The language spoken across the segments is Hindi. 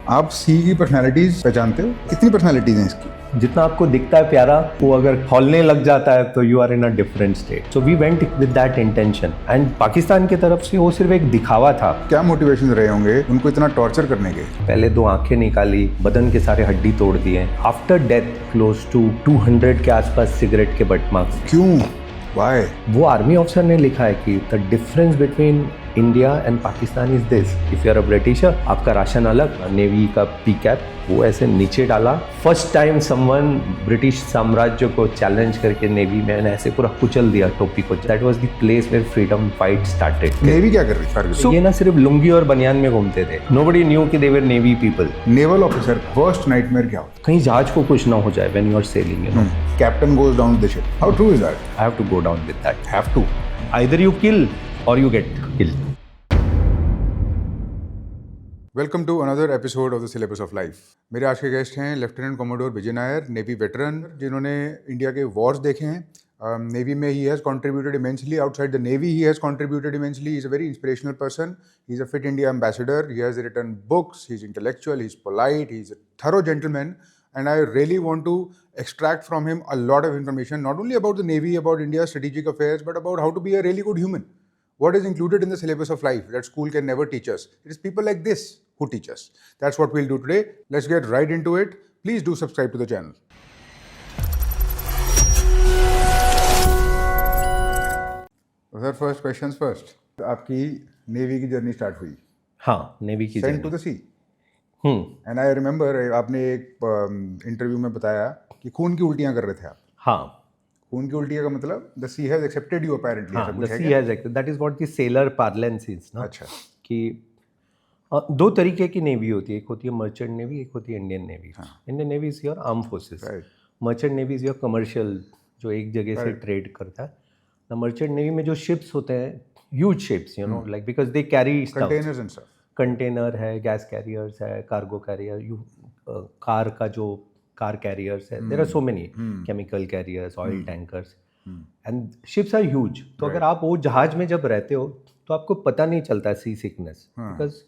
आप सी की पर्सनालिटीज पहचानते हो? कितनी पर्सनालिटीज हैं इसकी? जितना आपको दिखता है प्यारा, वो अगर खौलने लग जाता है तो you are in a different state. So we went with that intention and Pakistan की तरफ से वो सिर्फ एक दिखावा था. क्या मोटिवेशन रहे होंगे उनको इतना टॉर्चर करने के? पहले 2 आंखें निकाली, बदन के सारे हड्डी तोड़ दिए. आफ्टर डेथ क्लोज टू 200 के आसपास सिगरेट के बट मार्क्स. क्यों? वाई? वो आर्मी ऑफिसर ने लिखा है कि the difference between India and Pakistan is this. If you are a britisher, आपका राशन अलग, नेवी का पी कैप वो ऐसे नीचे डाला. फर्स्ट टाइम समवन ब्रिटिश साम्राज्य को चैलेंज करके नेवी में ऐसे पूरा कुचल दिया टोपी को. That was the place where freedom fight started. Navy क्या कर रही थी? So, ये ना सिर्फ लुंगी और बनियान में घूमते थे. नोबडी न्यू कि they were navy people. Naval officer first nightmare क्या होता कहीं जहाज को कुछ ना हो जाए when you are sailing, you know. है? Captain goes down the ship. How true is that? I have to go down with that. Have to. Either you kill or you get killed. Welcome to another episode of the syllabus of life. मेरे आज के गेस्ट हैं lieutenant commodore Vijay Nair, navy veteran, जिन्होंने इंडिया के वॉर्स देखे हैं. नेवी में he has contributed immensely. Outside the navy he has contributed immensely. He is a very inspirational person. He is a fit India ambassador. He has written books. He is intellectual. He is polite. He is a thorough gentleman. And I really want to extract from him a lot of information, not only about the Navy, about India's strategic affairs, but about how to be a really good human. What is included in the syllabus of life that school can never teach us? It is people like this who teach us. That's what we'll do today. Let's get right into it. Please do subscribe to the channel. Sir, first questions first. आपकी नेवी की जर्नी स्टार्ट हुई हाँ, नेवी की sent to the sea. And I remember आपने एक इंटरव्यू में बताया कि खून की उल्टियां कर रहे थे आप. हाँ. खून की उल्टियां का मतलब the sea has accepted you apparently. हाँ, the sea has acted. That is what the sailor parlance is, ना. अच्छा. कि 2 तरीके की नेवी होती है. एक होती है मर्चेंट नेवी, एक होती है Indian navy. Indian navy is your arm forces. Merchant navy is your commercial, जो एक जगह से ट्रेड करता है. द मर्चेंट नेवी में जो शिप्स होते हैं, huge ships, you know, like because they carry containers and stuff. Container है, गैस कैरियर्स है, कार्गो कैरियर, कार का जो कार कैरियर्स है, there are so many, chemical carriers, oil tankers, and ships are huge. तो अगर आप वो जहाज में जब रहते हो तो आपको पता नहीं चलता सी सिकनेस, बिकॉज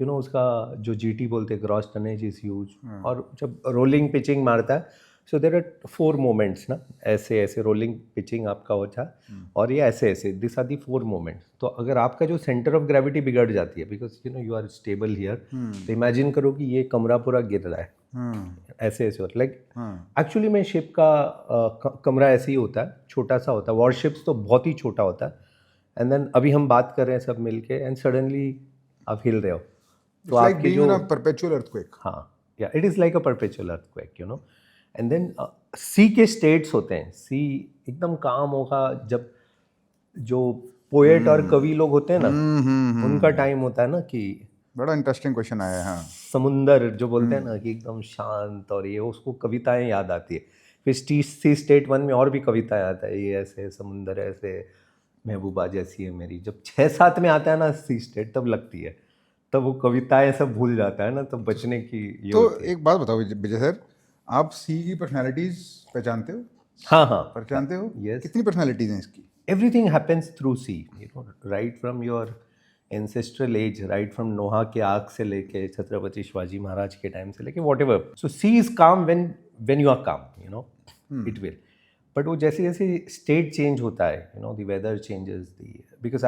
यू नो उसका जो जीटी बोलते हैं ग्रॉस टनेज इज ह्यूज. और जब रोलिंग पिचिंग मारता है, सो देर आर 4 मोमेंट्स ना, ऐसे ऐसे रोलिंग पिचिंग आपका होता है, और ये ऐसे ऐसे, दिस आर दी 4 मोमेंट्स. तो अगर आपका जो सेंटर ऑफ ग्रेविटी बिगड़ जाती है, because you know you are stable here, तो इमेजिन करो कि ये कमरा पूरा गिर रहा है. ऐसे ऐसे होता है. लाइक एक्चुअली में शिप का कमरा ऐसे ही होता है, छोटा सा होता है. वॉरशिप्स तो बहुत ही छोटा होता है. एंड देन अभी हम बात कर रहे हैं सब मिलके, एंड सडनली आप हिल रहे हो, तो आपकी जो परपेचुअल अर्थक्वेक. हाँ, yeah it is like a perpetual earthquake, you know. And then sea के स्टेट्स होते हैं. सी एकदम काम होगा जब जो पोएट और कवि लोग होते हैं ना, उनका टाइम होता है ना, कि बड़ा इंटरेस्टिंग क्वेश्चन आया है. हाँ, समुंदर जो बोलते हैं ना, कि एकदम शांत, और ये उसको कविताएं याद आती है. फिर सी स्टेट 1 में और भी कविताएं आता है, ये ऐसे समुंदर ऐसे, महबूबा जैसी है मेरी. जब 6-7 में आता है ना सी स्टेट, तब लगती है, तब वो कविताएं सब भूल जाता है ना, तब बचने की ये तो होती है. एक बात बताओ विजय सर, आप सी की पर्सनालिटीज पहचानते हो? हाँ हाँ, पहचानते हो? Yes. कितनी पर्सनालिटीज हैं इसकी? everything happens through sea, you know, right from your ancestral age, right from नोहा के आग से लेके छत्रपति शिवाजी महाराज के टाइम से लेके whatever. So sea is calm when you are calm, you know, it will. But वो जैसे जैसे state change होता है, you know, the weather changes, because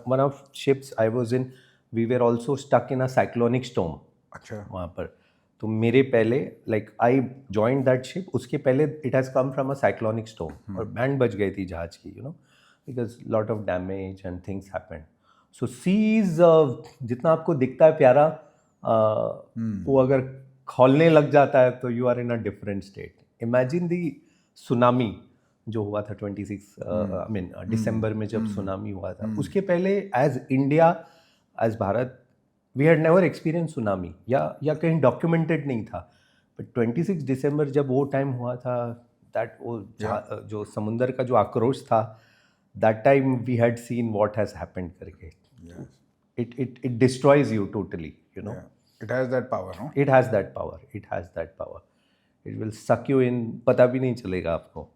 one of ships I was in, we were also stuck in a cyclonic storm. अच्छा. वहाँ पर तो मेरे पहले, like I joined that ship, उसके पहले it has come from a cyclonic storm, और बैंड बच गई थी जहाज की, you know, because lot of damage and things happened. So seas जितना आपको दिखता है प्यारा, वो अगर खौलने लग जाता है तो you are in a different state. Imagine the tsunami जो हुआ था 26 आई मीन दिसंबर में, जब सुनामी हुआ था, उसके पहले as India, as Bharat, we had never experience tsunami, या कहीं डॉक्यूमेंटेड नहीं था. बट 26 दिसंबर जब वो टाइम हुआ था, दैट वो जो समुंदर का जो आक्रोश था, that time we had seen what has happened करके. It destroys you totally, you know. It has that power, no? It has that power. It has that power. It will suck you in, पता भी नहीं चलेगा आपको.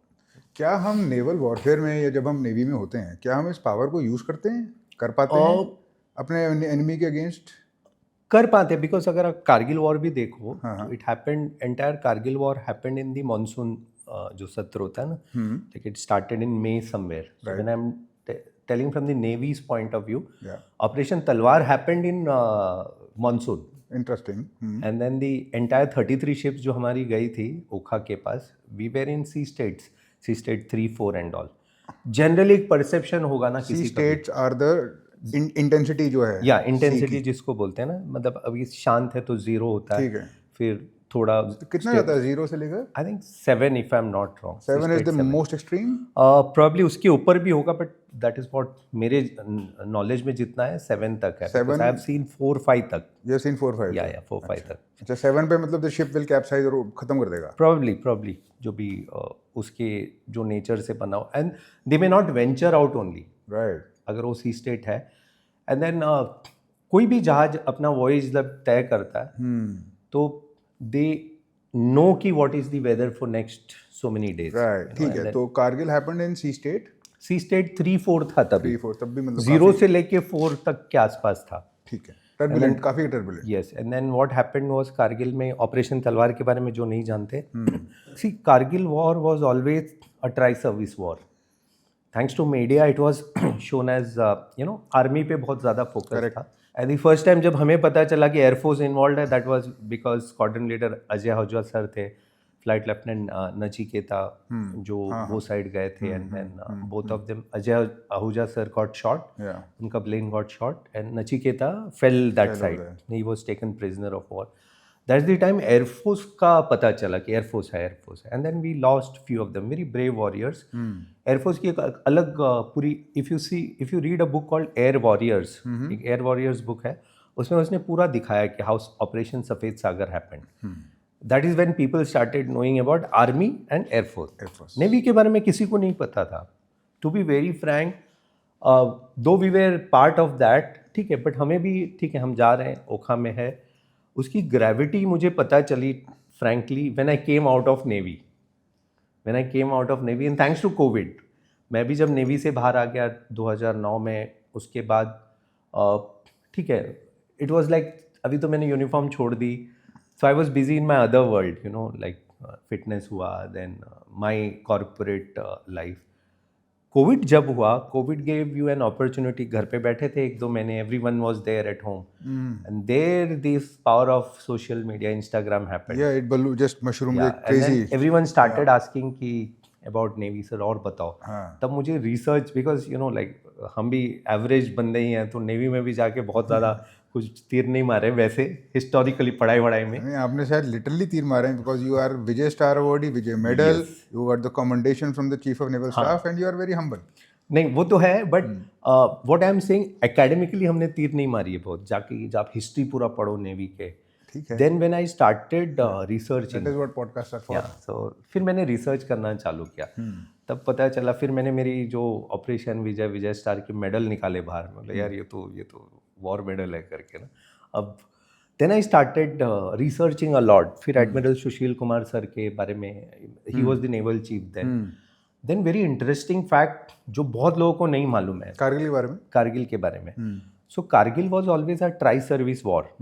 क्या हम नेवल वॉरफेयर में, या जब हम नेवी में होते हैं, क्या हम इस पावर को यूज करते हैं, कर पाते हैं अपने एनिमी के अगेंस्ट? कर पाते बिकॉज अगर आप कारगिल वॉर भी देखो तो it happened entire Kargil war happened in the monsoon जो सत्र होता है ना like it started in May somewhere so when I am telling from the navy's point of view operation Talwar happened in monsoon interesting. And then the entire 33 ships जो हमारी गई थी ओखा के पास we were in sea state 3, 4 and all. Generally एक परसेप्शन होगा ना सी किसी स्टेट्स आर द इंटेंसिटी जो है. या इंटेंसिटी जिसको बोलते हैं ना मतलब अभी शांत है तो 0 होता है ठीक है. फिर थोड़ा कितना जाता है 0 से लेकर? I think 7 if I am not wrong. 7 is the most extreme. Probably उसके ऊपर भी होगा बट दैट इज व्हाट मेरे नॉलेज में जितना है 7 तक है. 7? आई हैव सीन 4, 5 तक. You have seen 4, 5? या 4, 5 तक. अच्छा 7 पे मतलब द शिप विल कैप्साइज और खत्म कर देगा. प्रॉब्ली जो भी उसके जो नेचर से बना हो and they may not venture out only. Right. अगर वो सी स्टेट है एंड देन कोई भी जहाज अपना वॉयज जब तय करता है तो दे नो कि what is the weather for next so many days. Right. ठीक है. तो Kargil happened in sea state. Sea state 3, 4 था तभी. 3, 4 तब भी मतलब 0 से लेके 4 तक के आसपास था. ठीक है. टर्बुलेंट, काफी turbulent. Yes and then what happened was Kargil में ऑपरेशन तलवार के बारे में जो नहीं जानते see Kargil war was always a tri service war. Thanks to media it was shown as army पे बहुत ज़्यादा फोकस था. एंड द फर्स्ट टाइम जब हमें पता चला कि एयरफोर्स इन्वॉल्व है that was because squadron leader Ajay Ahuja sir थे, फ्लाइट लेफ्टिनेंट नचिकेता जो वो साइड गए थे and then both of them Ajay Ahuja sir got shot. उनका plane got shot and Nachiketa fell that side. He was taken prisoner of war. That's the time air force का पता चला कि एयरफोर्स है and then we lost few of them very brave warriors. Air force की एक अलग पूरी if you read a book called air warriors, एक एयर वॉरियर्स बुक है उसमें उसने पूरा दिखाया कि how operation Safed Sagar happened. That is when people started knowing about army and air force. Navy के बारे में किसी को नहीं पता था to be very frank. Though we were part of that ठीक है बट हमें भी ठीक है हम जा रहे हैं ओखा में है. उसकी ग्रेविटी मुझे पता चली frankly when I came out of navy and thanks to Covid. मैं भी जब नेवी से बाहर आ गया 2009 में उसके बाद ठीक है इट वाज लाइक अभी तो मैंने यूनिफॉर्म छोड़ दी. So I was busy in my other world like fitness हुआ then my corporate life. Covid जब हुआ covid gave you an opportunity. घर पे बैठे थे 1-2 महीने everyone was there at home and there this power of social media Instagram happened. Yeah it blew just mushroom like crazy. Everyone started asking कि अबाउट नेवी सर और बताओ. तब मुझे रिसर्च बिकॉज लाइक हम भी एवरेज बंदे ही हैं तो नेवी में भी जाके बहुत ज़्यादा कुछ तीर नहीं मारे वैसे हिस्टोरिकली पढ़ाई में. नहीं आपने शायद लिटरली तीर मारे हैं because you are Vijay star awardee, Vijay medal, you got the commendation from the chief of naval staff and you are very humble. नहीं वो तो है but what I am saying academically हमने तीर नहीं मारी है बहुत. जाके जब आप हिस्ट्री पूरा पढ़ो नेवी के ठीक है. Then when I started researching that is what podcast are for. So फिर मैंने रिसर्च करना चालू किया. तब पता चला फिर मैंने मेरी जो ऑपरेशन विजय स्टार के मेडल निकाले बाहर में. बोला यार ये तो वॉर मेडल है करके ना. अब then I started researching a lot. फिर एडमिरल सुशील कुमार सर के बारे में he was the naval chief then very interesting fact जो बहुत लोगों को नहीं मालूम है कारगिल के बारे में. So Kargil was always a tri service war.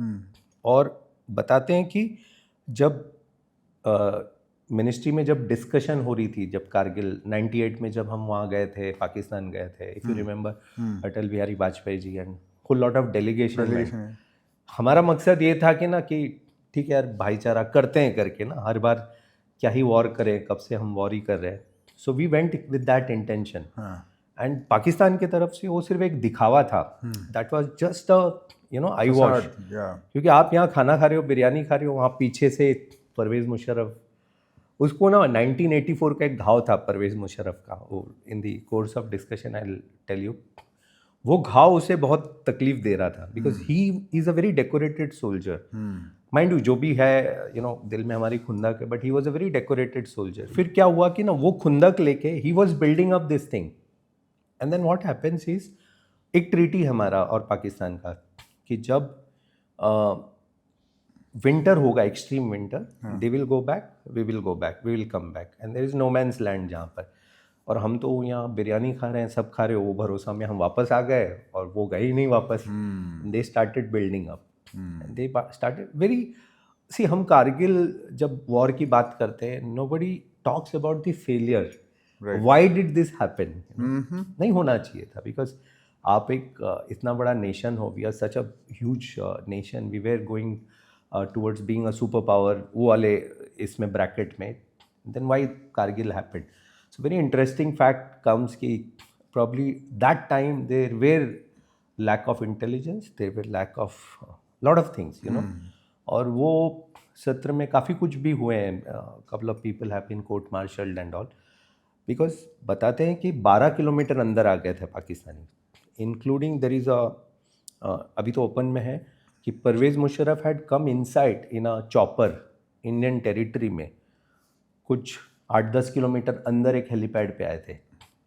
और बताते हैं कि जब मिनिस्ट्री में जब डिस्कशन हो रही थी जब कारगिल 98 में जब हम वहाँ गए थे पाकिस्तान गए थे if you remember Atal Bihari Vajpayee ji and full lot of delegation. हमारा मकसद ये था कि ना कि ठीक है यार भाईचारा करते हैं करके ना हर बार क्या ही वॉर करें कब से हम वॉर ही कर रहे हैं. So we went with that intention and Pakistan की तरफ से वो सिर्फ एक दिखावा था. That was just eyewash. क्योंकि आप यहाँ खाना खा रहे हो बिरयानी खा रहे हो वहाँ पीछे से परवेज़ मुशर्रफ उसको ना 1984 का एक घाव था परवेज़ मुशर्रफ का. वो in the course of discussion I will tell you वो घाव उसे बहुत तकलीफ दे रहा था because he is a very decorated soldier. Mind you जो भी है दिल में हमारी खुंदक है but he was a very decorated soldier. फिर क्या हुआ कि ना वो खुंदक लेके he was building up this thing and then what happens is एक ट्रीटी हमारा और पाकिस्तान का कि जब विंटर होगा extreme winter they will go back we will come back and there is no man's land जहाँ पर. और हम तो यहाँ बिरयानी खा रहे हैं सब खा रहे हो वो भरोसा में हम वापस आ गए और वो गए ही नहीं वापस. They started building up. They started very see हम कारगिल जब वॉर की बात करते हैं nobody talks about the failure why did this happen नहीं होना चाहिए था बिकॉज आप एक इतना बड़ा नेशन हो we are such a huge nation we were going towards being a super power वो वाले इसमें ब्रैकेट में then why Kargil happened so very interesting fact comes कि probably that time there were lack of intelligence there were lack of lot of things you know और वो सत्र में काफ़ी कुछ भी हुए हैं couple of people have been court martialed and all because बताते हैं कि 12 किलोमीटर अंदर आ गए थे पाकिस्तानी इंक्लूडिंग देर इज़ अभी तो ओपन में है कि Parvez Musharraf had come inside in a chopper Indian territory में कुछ 8-10 किलोमीटर अंदर एक हेलीपैड पे आए थे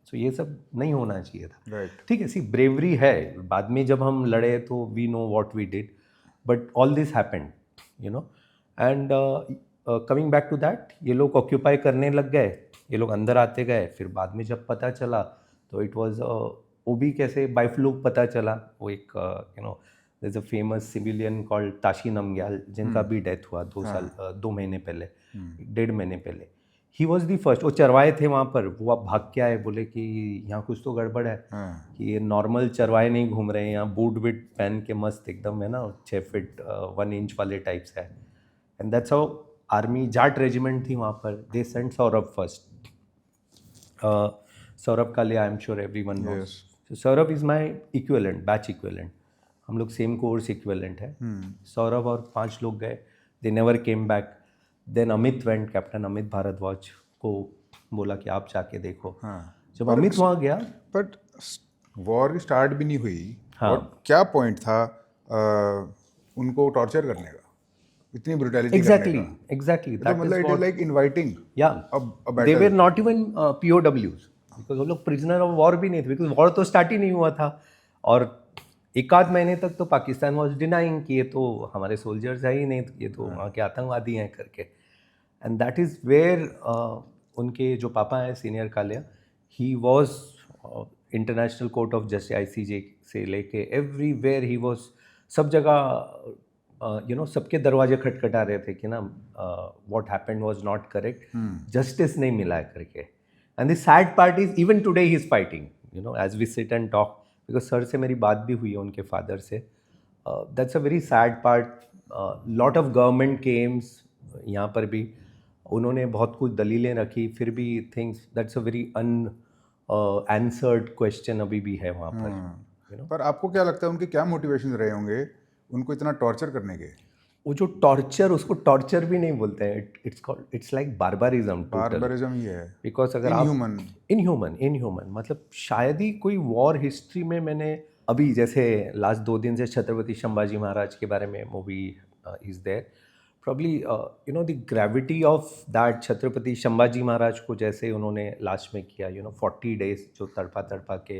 सो ये सब नहीं होना चाहिए था ठीक है सी ब्रेवरी है बाद में जब हम लड़े तो we know what we did but all this happened you know and coming back to that ये लोग ऑक्यूपाई करने लग गए ये लोग अंदर आते गए फिर बाद में जब पता चला तो इट वाज वो भी कैसे बाय फ्लूक पता चला वो एक you know there is a famous civilian called Tashi Namgyal जिनका भी डेथ हुआ 2 महीने पहले 1.5 महीने पहले ही वॉज दी फर्स्ट वो चरवाए थे वहाँ पर वो अब भाग के आए बोले कि यहाँ कुछ तो गड़बड़ है कि ये नॉर्मल चरवाए नहीं घूम रहे हैं यहाँ बूट विट पहन के मस्त एकदम है ना 6 फीट 1 इंच वाले टाइप्स है and that's how army Jat regiment थी वहाँ पर they sent Saurabh first Saurabh Kalia I am sure everyone knows Saurabh is my equivalent batch equivalent हम लोग सेम कोर्स इक्वेलेंट है सौरभ और 5 लोग गए they never came back then Amit went captain Amit Bharadwaj को बोला कि आप जाके देखो जब अमित वहाँ गया बट वॉर स्टार्ट भी नहीं हुई हाँ और क्या पॉइंट था उनको टॉर्चर करने का इतनी ब्रूटैलिटी एग्जैक्टली तो मतलब it is like inviting yeah they were not even POWs because वो लोग प्रिजनर ऑफ वॉर भी नहीं थे बिकॉज वॉर तो स्टार्ट ही नहीं हुआ था और 1-8 महीने तक तो पाकिस्तान वॉज डिनाइंग कि ये तो हमारे सोल्जर्स है ही नहीं ये तो वहाँ के आतंकवादी हैं करके एंड दैट इज़ वेयर उनके जो पापा हैं senior Kalia he was international court of justice ICJ से लेके एवरीवेयर ही वॉज सब जगह यू नो सबके दरवाजे खटखटा रहे थे कि ना what happened was not correct justice नहीं मिला है करके and the sad part is even today he is fighting you know as we sit and talk because sir से मेरी बात भी हुई है उनके फादर से that's a very sad part lot of government comes यहाँ पर भी उन्होंने बहुत कुछ दलीलें रखी फिर भी things that's a very answered question अभी भी है वहाँ पर you know? पर आपको क्या लगता है उनके क्या मोटिवेशन रहे होंगे उनको इतना टॉर्चर करने के वो जो टॉर्चर उसको टॉर्चर भी नहीं बोलते हैं इट्स लाइक बारबारिज्म ही है बिकॉज अगर आप इनह्यूमन मतलब शायद ही कोई वॉर हिस्ट्री में मैंने अभी जैसे लास्ट 2 दिन से छत्रपति संभाजी महाराज के बारे में movie is there probably you know the gravity of that Chhatrapati Sambhaji Maharaj को जैसे उन्होंने लास्ट में किया यू नो 40 डेज जो तड़पा के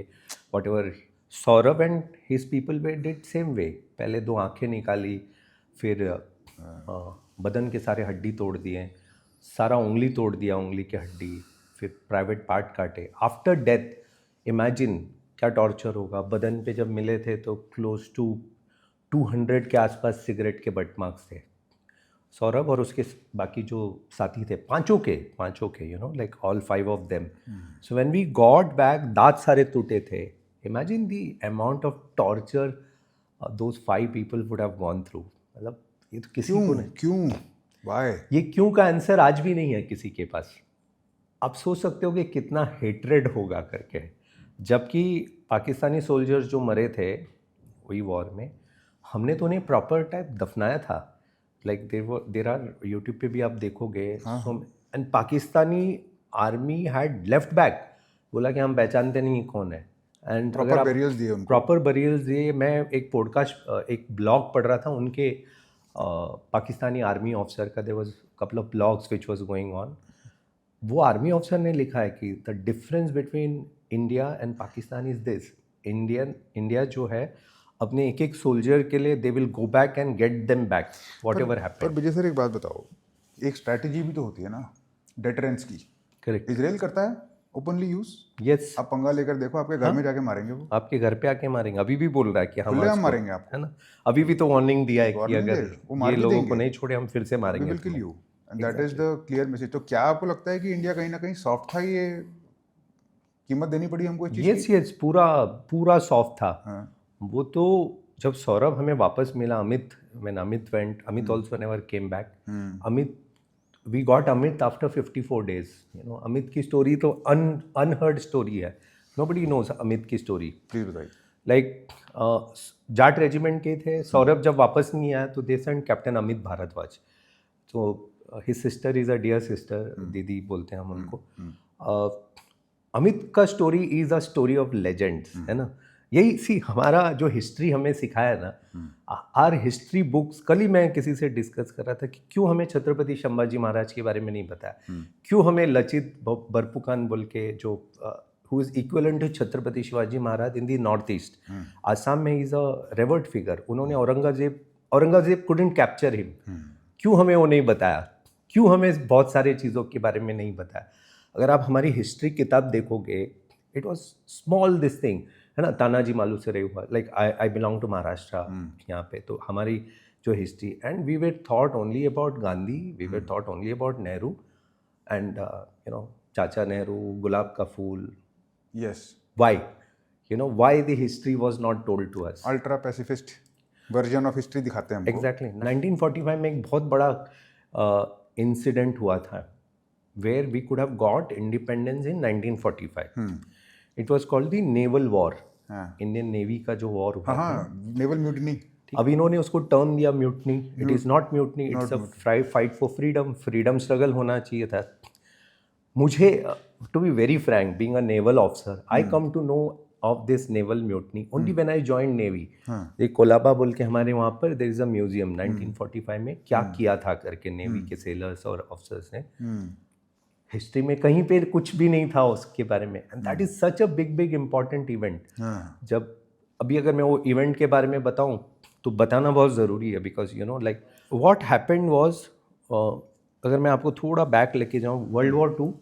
what ever Saurabh and his people way did same way पहले 2 आंखें निकाली फिर बदन के सारे हड्डी तोड़ दिए सारा उंगली तोड़ दिया उंगली के हड्डी फिर प्राइवेट पार्ट काटे आफ्टर डेथ इमेजिन क्या टॉर्चर होगा बदन पे जब मिले थे तो क्लोज टू 200 के आसपास सिगरेट के बट मार्क्स थे सौरभ और उसके बाकी जो साथी थे पांचों के you know like all 5 of them so when we got back दांत सारे टूटे थे imagine the amount of torture those 5 people would have gone through मतलब ये तो किसी को नहीं क्यों व्हाई ये क्यों का आंसर आज भी नहीं है किसी के पास आप सोच सकते हो कि कितना हेट्रेड होगा करके जबकि पाकिस्तानी सोल्जर्स जो मरे थे वही वॉर में हमने तो उन्हें प्रॉपर टाइप दफनाया था लाइक देर आर यूट्यूब पे भी आप देखोगे and Pakistani army had left back बोला कि हम पहचानते नहीं कौन है एंड प्रॉपर बरियल्स दिए मैं एक पॉडकास्ट एक ब्लॉग पढ़ रहा था उनके पाकिस्तानी आर्मी ऑफिसर का there was couple of blogs which was going on वो आर्मी ऑफिसर ने लिखा है कि the difference between India and Pakistan is this India जो है अपने एक सोल्जर के लिए they will go back and get them back whatever happened पर विजय सर एक बात बताओ एक स्ट्रैटेजी भी तो होती है ना डेटरेंस की करेक्ट इजराइल करता है ओपनली यूज, यस, आप पंगा लेकर देखो, आपके घर में जाके मारेंगे वो, आपके घर पे आके मारेंगे। अभी भी बोल रहा है कि हम खुले आज हम को- मारेंगे आपको, है ना, अभी भी तो वार्निंग दिया है कि वार्निंग अगर दे, वो मार ये भी लोगों को देंगे, नहीं छोड़े हम फिर से वी मारेंगे विल किल तुम्हें। You, and that is the clear message. तो क्या आपको लगता है कि इंडिया कहीं ना कहीं सॉफ्ट था, ये कीमत देनी पड़ी हमको इस चीज़ यस की? यस, पूरा पूरा सॉफ्ट था। हाँ, वो तो जब सौरभ हमें वापस मिला, Amit went, Amit also never came back. Amit, we got Amit after 54 days. You know, Amit की स्टोरी तो अनहर्ड स्टोरी है, नोबडी नोज अमित की स्टोरी। प्लीज बताइए। लाइक जाट रेजिमेंट के थे, सौरभ जब वापस नहीं आया तो they sent captain Amit Bhardwaj. तो his sister is a dear sister, दीदी बोलते हैं हम उनको। अमित का story is a story of legends, है ना। यही सी हमारा जो हिस्ट्री हमें सिखाया ना, आर हिस्ट्री बुक्स। कल ही मैं किसी से डिस्कस कर रहा था कि क्यों हमें छत्रपति संभाजी महाराज के बारे में नहीं बताया, क्यों हमें लचित बरफुकान बोल के जो who is equivalent to Chhatrapati Shivaji Maharaj in the north east, Assam में इज अ रेवर्ड फिगर। उन्होंने औरंगजेब couldn't capture him, क्यों हमें वो नहीं बताया, क्यों हमें बहुत सारे चीज़ों के बारे में नहीं बताया। अगर आप हमारी हिस्ट्री किताब देखोगे, it was small this thing, है ना। तानाजी मालुसरे हुआ, like I belong to Maharashtra, यहाँ पे तो हमारी जो history, and we were taught only about Gandhi, we were taught only about Nehru and you know Chacha Nehru, गुलाब का फूल। Yes, Why? You know, why the history was not told to us? Ultra pacifist version of history दिखाते हैं हमको। Exactly. 1945 में एक बहुत बड़ा इंसिडेंट हुआ था, where we could have got independence in 1945. It was called the Naval War. Indian navy का जो वॉर हुआ था, हाँ, नेवल म्यूटिनी। अब इन्होंने उसको टर्म दिया mutiny. It is not mutiny, it's a fight for freedom. Freedom struggle होना चाहिए था। मुझे, to be very frank, being a naval officer, I come to know of this naval mutiny only when I join navy. एक कोलाबा बोल के हमारे वहाँ पर देयर इज अ म्यूजियम, 1945 में क्या किया था करके नेवी के सेलर्स और ऑफिसर्स ने। हिस्ट्री में कहीं पे कुछ भी नहीं था उसके बारे में, and that is such a big important event. जब अभी अगर मैं वो इवेंट के बारे में बताऊं तो बताना बहुत ज़रूरी है, because you know like what happened was, अगर मैं आपको थोड़ा बैक लेके जाऊं, world war two,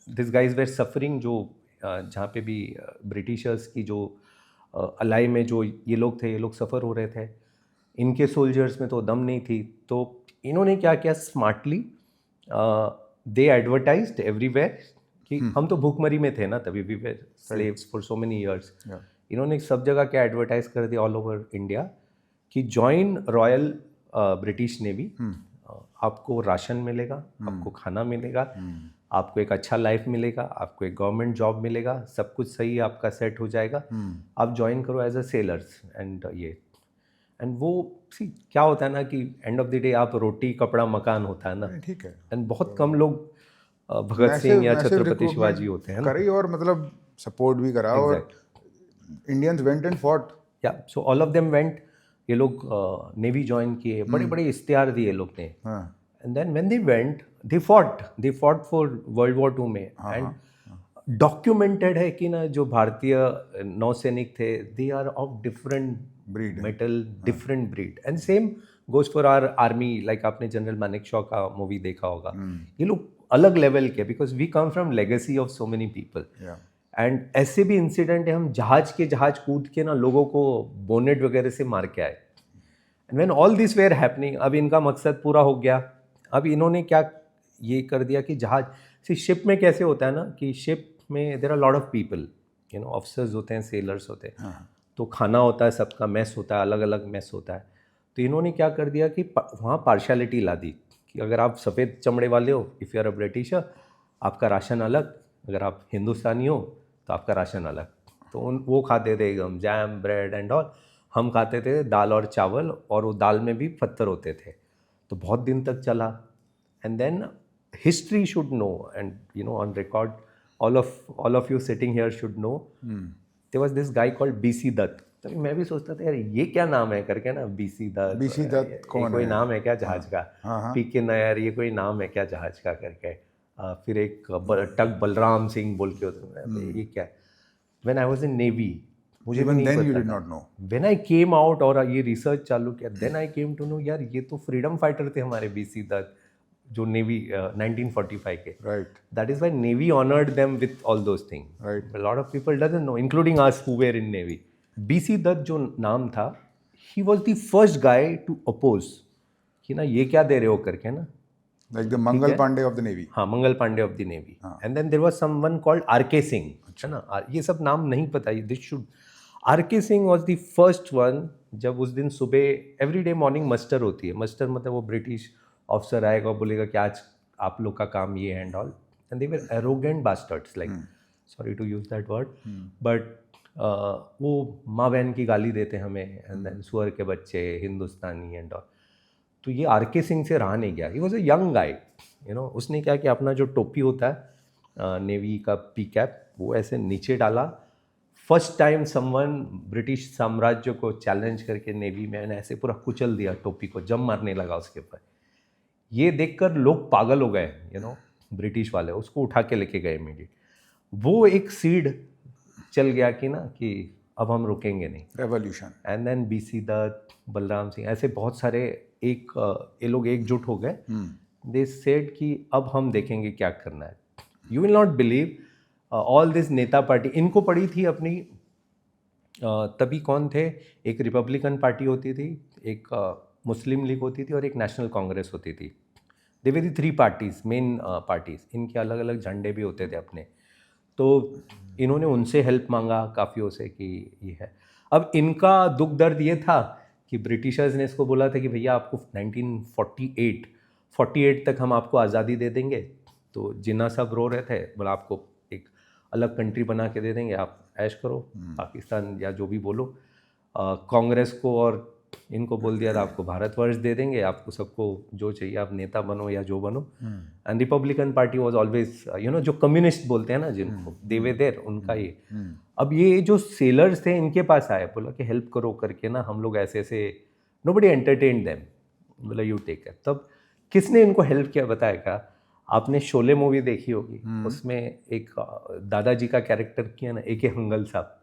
this guys were suffering, जो जहाँ पे भी ब्रिटिशर्स की जो अलाई में जो ये लोग थे, ये लोग सफ़र हो रहे थे। इनके सोल्जर्स में तो दम नहीं थी, तो इन्होंने क्या किया स्मार्टली, दे एडवर्टाइज्ड एवरीवेयर कि हम तो भूखमरी में थे ना तभी, we were slaves for so many years. इन्होंने सब जगह क्या एडवर्टाइज कर दिया ऑल ओवर इंडिया कि जॉइन रॉयल ब्रिटिश नेवी, आपको राशन मिलेगा, आपको खाना मिलेगा, आपको एक अच्छा लाइफ मिलेगा, आपको एक गवर्नमेंट जॉब मिलेगा, सब कुछ सही आपका सेट हो जाएगा, आप ज्वाइन करो एज अ सेलर्स। एंड वो सी क्या होता है ना कि एंड ऑफ द डे आप रोटी कपड़ा मकान होता है ना, ठीक है। एंड बहुत कम लोग भगत सिंह या छत्रपति शिवाजी होते हैं ना। करी और मतलब सपोर्ट भी करा, और Indians went and fought. Yeah so all of them went, ये लोग नेवी ज्वाइन किए, बड़े बड़े इश्तिहार दिए लोग ने, and then when they went they fought for World war Two में। एंड डॉक्यूमेंटेड है कि ना जो भारतीय नौसैनिक थे, they are of different breed, mettle, different breed, and same goes for our army. Like आपने जनरल मानेकशॉ का मूवी देखा होगा, ये लोग अलग लेवल के, because we come from legacy of so many people. And ऐसे भी इंसिडेंट है, हम जहाज कूद के ना लोगों को बोनेट वगैरह से मार के आए। And when all this were happening, अब इनका मकसद पूरा हो गया। अब इन्होंने क्या ये कर दिया कि जहाज सी शिप में कैसे होता है ना कि शिप में there are lot of people, you know officers होते हैं, सेलर्स होते हैं, तो खाना होता है, सबका मेस होता है, अलग अलग मेस होता है। तो इन्होंने क्या कर दिया कि वहाँ पार्शियलिटी ला दी कि अगर आप सफ़ेद चमड़े वाले हो, if you are a britisher, आपका राशन अलग, अगर आप हिंदुस्तानी हो तो आपका राशन अलग। तो वो खाते थे एकदम जैम ब्रेड एंड ऑल, हम खाते थे दाल और चावल, और वो दाल में भी पत्थर होते थे। तो बहुत दिन तक चला। And then history should know, and you know on record all of you sitting here should know, there was this guy called BC Dutt. तो मैं भी सोचता था यार ये क्या नाम है करके ना, BC दत्त कौन कोई नाम है क्या जहाज का, PK नायर ये कोई नाम है क्या जहाज का करके। फिर एक टक बलराम सिंह बोल के होते हैं, ये क्या है। When I was in navy मुझे भी नहीं पता था। व्हेन आई केम आउट और ये रिसर्च चालू किया, then I came to know यार ये तो फ्रीडम फाइटर थे हमारे BC दत्त। जो नेवी 1945 के, Right. that is why Navy honored them with all those things. Right. A lot of people doesn't know, including us who were in Navy. BC Dutt जो नाम था, he was the first guy to oppose कि ना ये क्या दे रहे हो करके ना. Like the Mangal Pandey of the Navy. हाँ, Mangal Pandey of the navy. And then there was someone called R K. Singh, है ना. ये सब नाम नहीं पता, this should. R K. Singh was the first one. जब उस दिन सुबह एवरीडे मॉर्निंग मस्टर होती है. मस्टर मतलब वो ब्रिटिश ऑफिसर आएगा और बोलेगा कि आज आप लोग का काम ये है and all. And they were arrogant bastards, like, sorry to use that word, but वो माँ बहन की गाली देते हमें. एंड देन सुअर के बच्चे, हिंदुस्तानी एंड ऑल. तो ये आर.के. सिंह से रहा नहीं गया. ही was a young guy, you know. उसने क्या किया, अपना जो टोपी होता है नेवी का पी कैप, वो ऐसे नीचे डाला. फर्स्ट टाइम समवन ब्रिटिश साम्राज्य को चैलेंज करके नेवी में ऐसे पूरा कुचल दिया टोपी को, जम मारने लगा उसके ऊपर. ये देखकर लोग पागल हो गए, यू नो, ब्रिटिश वाले. उसको उठा के लेके गए इमीडिएट. वो एक सीड चल गया कि ना कि अब हम रुकेंगे नहीं. Revolution. And then BC Dutt, Balram Singh, ऐसे बहुत सारे ये लोग एकजुट हो गए. दे सेड कि अब हम देखेंगे क्या करना है. You will not believe, all this नेता पार्टी इनको पड़ी थी अपनी. तभी कौन थे, एक रिपब्लिकन पार्टी होती थी, एक मुस्लिम लीग होती थी और एक नेशनल कांग्रेस होती थी. They were the 3 parties, main parties. इनके अलग अलग झंडे भी होते थे अपने. तो इन्होंने उनसे हेल्प मांगा काफ़ियों से कि ये है. अब इनका दुख दर्द ये था कि ब्रिटिशर्स ने इसको बोला था कि भैया आपको 1948 तक हम आपको आज़ादी दे देंगे. तो जिन्ना साहब रो रहे थे, बोला आपको एक अलग कंट्री बना के दे देंगे, आप ऐश करो, पाकिस्तान या जो भी बोलो. कांग्रेस को और इनको बोल दिया था आपको भारतवर्ष दे देंगे, आपको सबको जो चाहिए आप नेता बनो या जो बनो. And Republican party was always, you know, जो कम्युनिस्ट बोलते हैं ना जिनको, दे वे देयर, उनका ये. अब ये जो सेलर्स थे इनके पास आए, बोला कि हेल्प करो करके ना, हम लोग ऐसे ऐसे. नोबडी एंटरटेन्ड देम, बोला यू टेक केयर. तब किसने इनको हेल्प किया बताएगा. आपने शोले मूवी देखी होगी, उसमें एक दादाजी का कैरेक्टर किया ना, A.K. हंगल साहब,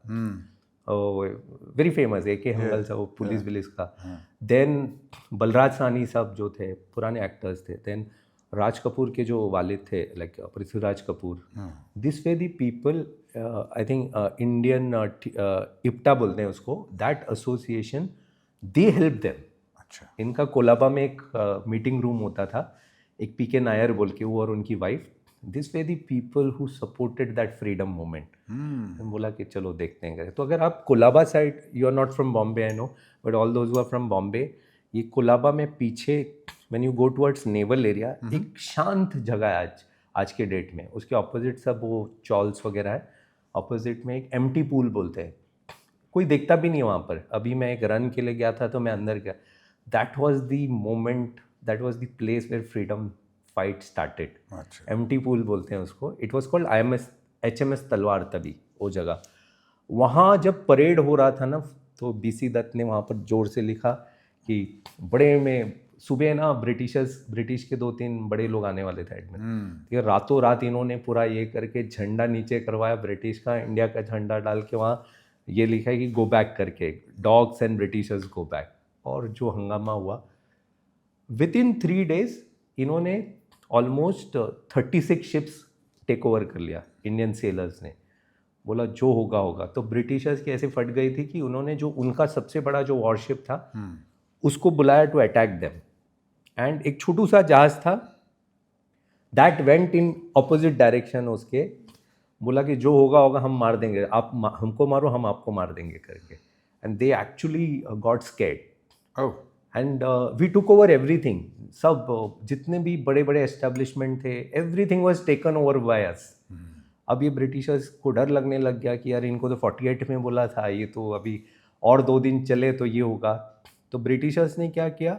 वेरी फेमस A.K. हंगल साहब, वो पुलिस विलिस का. देन बलराज साहनी साहब जो थे, पुराने एक्टर्स थे. देन राज कपूर के जो वालिद थे, like Prithviraj Kapoor. This were the people, I think Indian IPTA बोलते हैं उसको, that association, they help them. अच्छा. इनका कोलाबा में एक मीटिंग रूम होता था, एक P.K. नायर बोल के, वो और उनकी wife. These were the people who supported that freedom movement. बोला कि चलो देखते हैं. तो अगर आप Colaba side, you are not from Bombay I know, but all those who are from Bombay, ये कोलाबा में पीछे when you go towards naval area, एक शांत जगह है आज के डेट में. उसके ऑपोजिट सब वो चॉल्स वगैरह है. ऑपोजिट में एक एम्प्टी पूल बोलते हैं, कोई देखता भी नहीं है वहाँ पर. अभी मैं एक रन के लिए गया था तो मैं अंदर गया. That was the moment, that was the place where freedom fight started. Empty pool बोलते हैं उसको. इट वॉज कॉल्ड HMS तलवार. तभी वो जगह, वहाँ जब परेड हो रहा था ना, तो BC दत्त ने वहाँ पर जोर से लिखा कि बड़े में सुबह ना ब्रिटिश के 2-3 बड़े लोग आने वाले थे एडमिन. ये रातों रात इन्होंने पूरा ये करके झंडा नीचे करवाया ब्रिटिश का, इंडिया का झंडा डाल के वहाँ ये लिखा है कि गो बैक करके, dogs and Britishers go back. और जो हंगामा हुआ, विद इन 3 days इन्होंने ऑलमोस्ट 36 शिप्स टेक ओवर कर लिया इंडियन सेलर्स ने. बोला जो होगा होगा. तो ब्रिटिशर्स की ऐसे फट गई थी कि उन्होंने जो उनका सबसे बड़ा जो वॉरशिप था, उसको बुलाया टू अटैक देम. एंड एक छोटू सा जहाज था, that went in opposite direction. उसके बोला कि जो होगा होगा, हम मार देंगे, आप हमको मारो, हम आपको मार देंगे करके. And they actually got scared. And we took over everything. सब जितने भी बड़े बड़े एस्टेब्लिशमेंट थे, everything was taken over by us. अब ये ब्रिटिशर्स को डर लगने लग गया कि यार इनको तो 48 में बोला था, ये तो अभी और 2 दिन चले तो ये होगा. तो ब्रिटिशर्स ने क्या किया,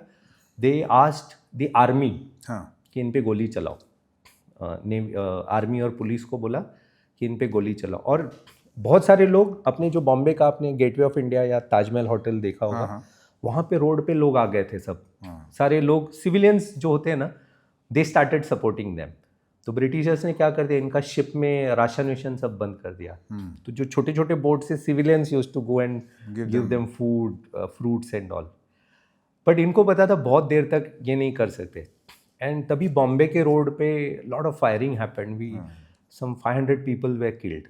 दे आस्क्ड द आर्मी कि इन पे गोली चलाओ. आर्मी और पुलिस को बोला कि इन पे गोली चलाओ. और बहुत सारे लोग, अपने जो बॉम्बे का आपने गेटवे ऑफ इंडिया या ताजमहल होटल देखा होगा, वहाँ पे रोड पे लोग आ गए थे सब. सारे लोग, सिविलियंस जो होते हैं ना, दे स्टार्टेड सपोर्टिंग देम. तो ब्रिटिशर्स ने क्या कर दिया, इनका शिप में राशन सब बंद कर दिया. तो जो छोटे छोटे बोट से civilians used to go and give them food, fruits and all. But इनको पता था बहुत देर तक ये नहीं कर सकते. एंड तभी बॉम्बे के रोड पे lot of firing happened, we some 500 people were killed.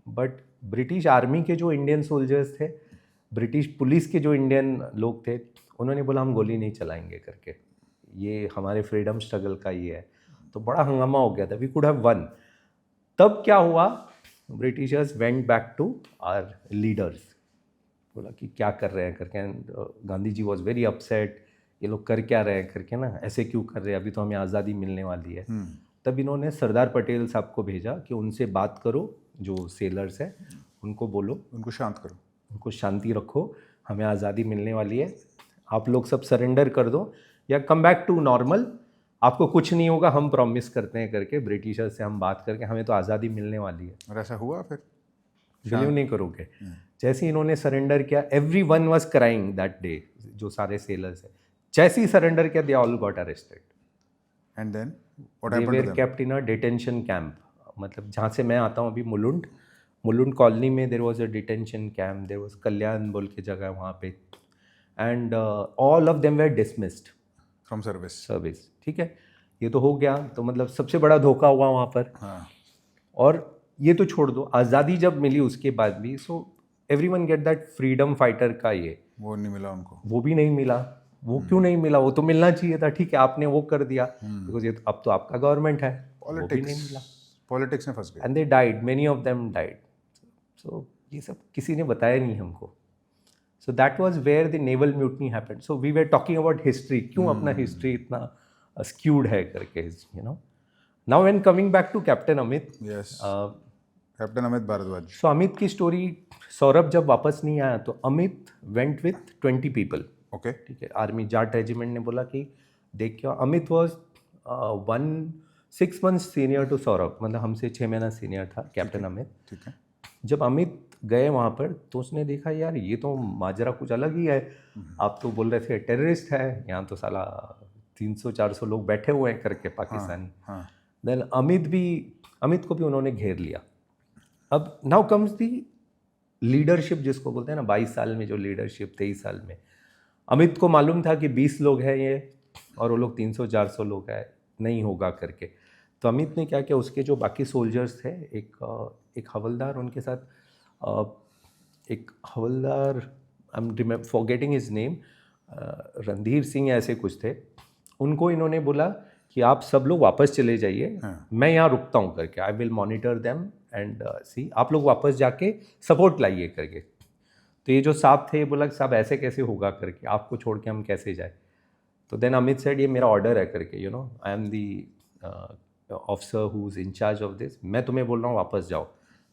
बट ब्रिटिश आर्मी के जो इंडियन सोल्जर्स थे, ब्रिटिश पुलिस के जो इंडियन लोग थे, उन्होंने बोला हम गोली नहीं चलाएंगे करके, ये हमारे फ्रीडम स्ट्रगल का ये है. तो बड़ा हंगामा हो गया था, वी कुड हैव वन. तब क्या हुआ, britishers went back to our leaders, बोला कि क्या कर रहे हैं करके. Gandhi ji was very upset, ये लोग कर क्या रहे हैं करके ना, ऐसे क्यों कर रहे हैं, अभी तो हमें आज़ादी मिलने वाली है. तब इन्होंने सरदार पटेल साहब को भेजा कि उनसे बात करो, जो सेलर्स है उनको बोलो, उनको शांत करो, उनको शांति रखो, हमें आज़ादी मिलने वाली है, आप लोग सब सरेंडर कर दो या कम बैक टू नॉर्मल, आपको कुछ नहीं होगा, हम प्रॉमिस करते हैं करके, ब्रिटिशर्स से हम बात करके, हमें तो आज़ादी मिलने वाली है. और ऐसा हुआ फिर? बिलीव नहीं करोगे, जैसे ही इन्होंने सरेंडर किया, everyone was crying that day, जो सारे सेलर्स है, जैसे ही सरेंडर किया, they all got arrested. And then what they happened to were them? Kept in a detention camp. मतलब जहाँ से मैं आता हूँ अभी, मुलुंड कॉलोनी में there was a detention camp, there was Kalyan बोल के जगह वहाँ पे, and all of them were dismissed from service. ठीक है, ये तो हो गया. तो मतलब सबसे बड़ा धोखा हुआ वहाँ पर. हाँ. और ये तो छोड़ दो, आज़ादी जब मिली उसके बाद भी, so everyone get that freedom fighter का ये, वो नहीं मिला उनको. वो भी नहीं मिला. वो क्यों नहीं मिला, वो तो मिलना चाहिए था. ठीक है, आपने वो कर दिया, बिकॉज ये अब तो आपका गवर्नमेंट है, वो भी नहीं मिला. पॉलिटिक्स में फंस गए. And they died, many of them died. So ये सब किसी ने बताया नहीं हमको. So that was where the naval mutiny happened. So we were talking about history, क्यों अपना हिस्ट्री इतना स्क्यूड है करके, you know. Now when coming back to captain Amit, yes, captain Amit Bhardwaj. So Amit की स्टोरी, सौरभ जब वापस नहीं आया तो Amit went with 20 people. Okay. ठीक है, आर्मी जाट रेजिमेंट ने बोला कि देख क्या, Amit was 6 months senior to Saurabh, मतलब हमसे 6 महीना सीनियर था कैप्टन अमित. ठीक है. जब अमित गए वहाँ पर तो उसने देखा यार ये तो माजरा कुछ अलग ही है. आप तो बोल रहे थे टेररिस्ट है, यहाँ तो साला 300-400 लोग बैठे हुए हैं करके पाकिस्तानी. हाँ. देन अमित को भी उन्होंने घेर लिया. अब नाउ कम्स दी लीडरशिप जिसको बोलते हैं ना, 22 साल में जो लीडरशिप, 23 साल में. अमित को मालूम था कि 20 लोग हैं ये और वो लोग 300-400 लोग हैं, नहीं होगा करके. तो अमित ने क्या किया, उसके जो बाकी सोल्जर्स थे, एक हवलदार उनके साथ, एक हवलदार, I am forgetting his name, Randhir Singh ऐसे कुछ थे, उनको इन्होंने बोला कि आप सब लोग वापस चले जाइए, मैं यहाँ रुकता हूँ करके, I will monitor them and see, आप लोग वापस जाके सपोर्ट लाइए करके. तो ये जो साहब थे, बोला कि साहब ऐसे कैसे होगा करके, आपको छोड़ के हम कैसे जाए. तो देन अमित सेड ये मेरा ऑर्डर है करके, you know, I am the officer who is in charge of this, मैं तुम्हें बोल रहा हूँ वापस जाओ,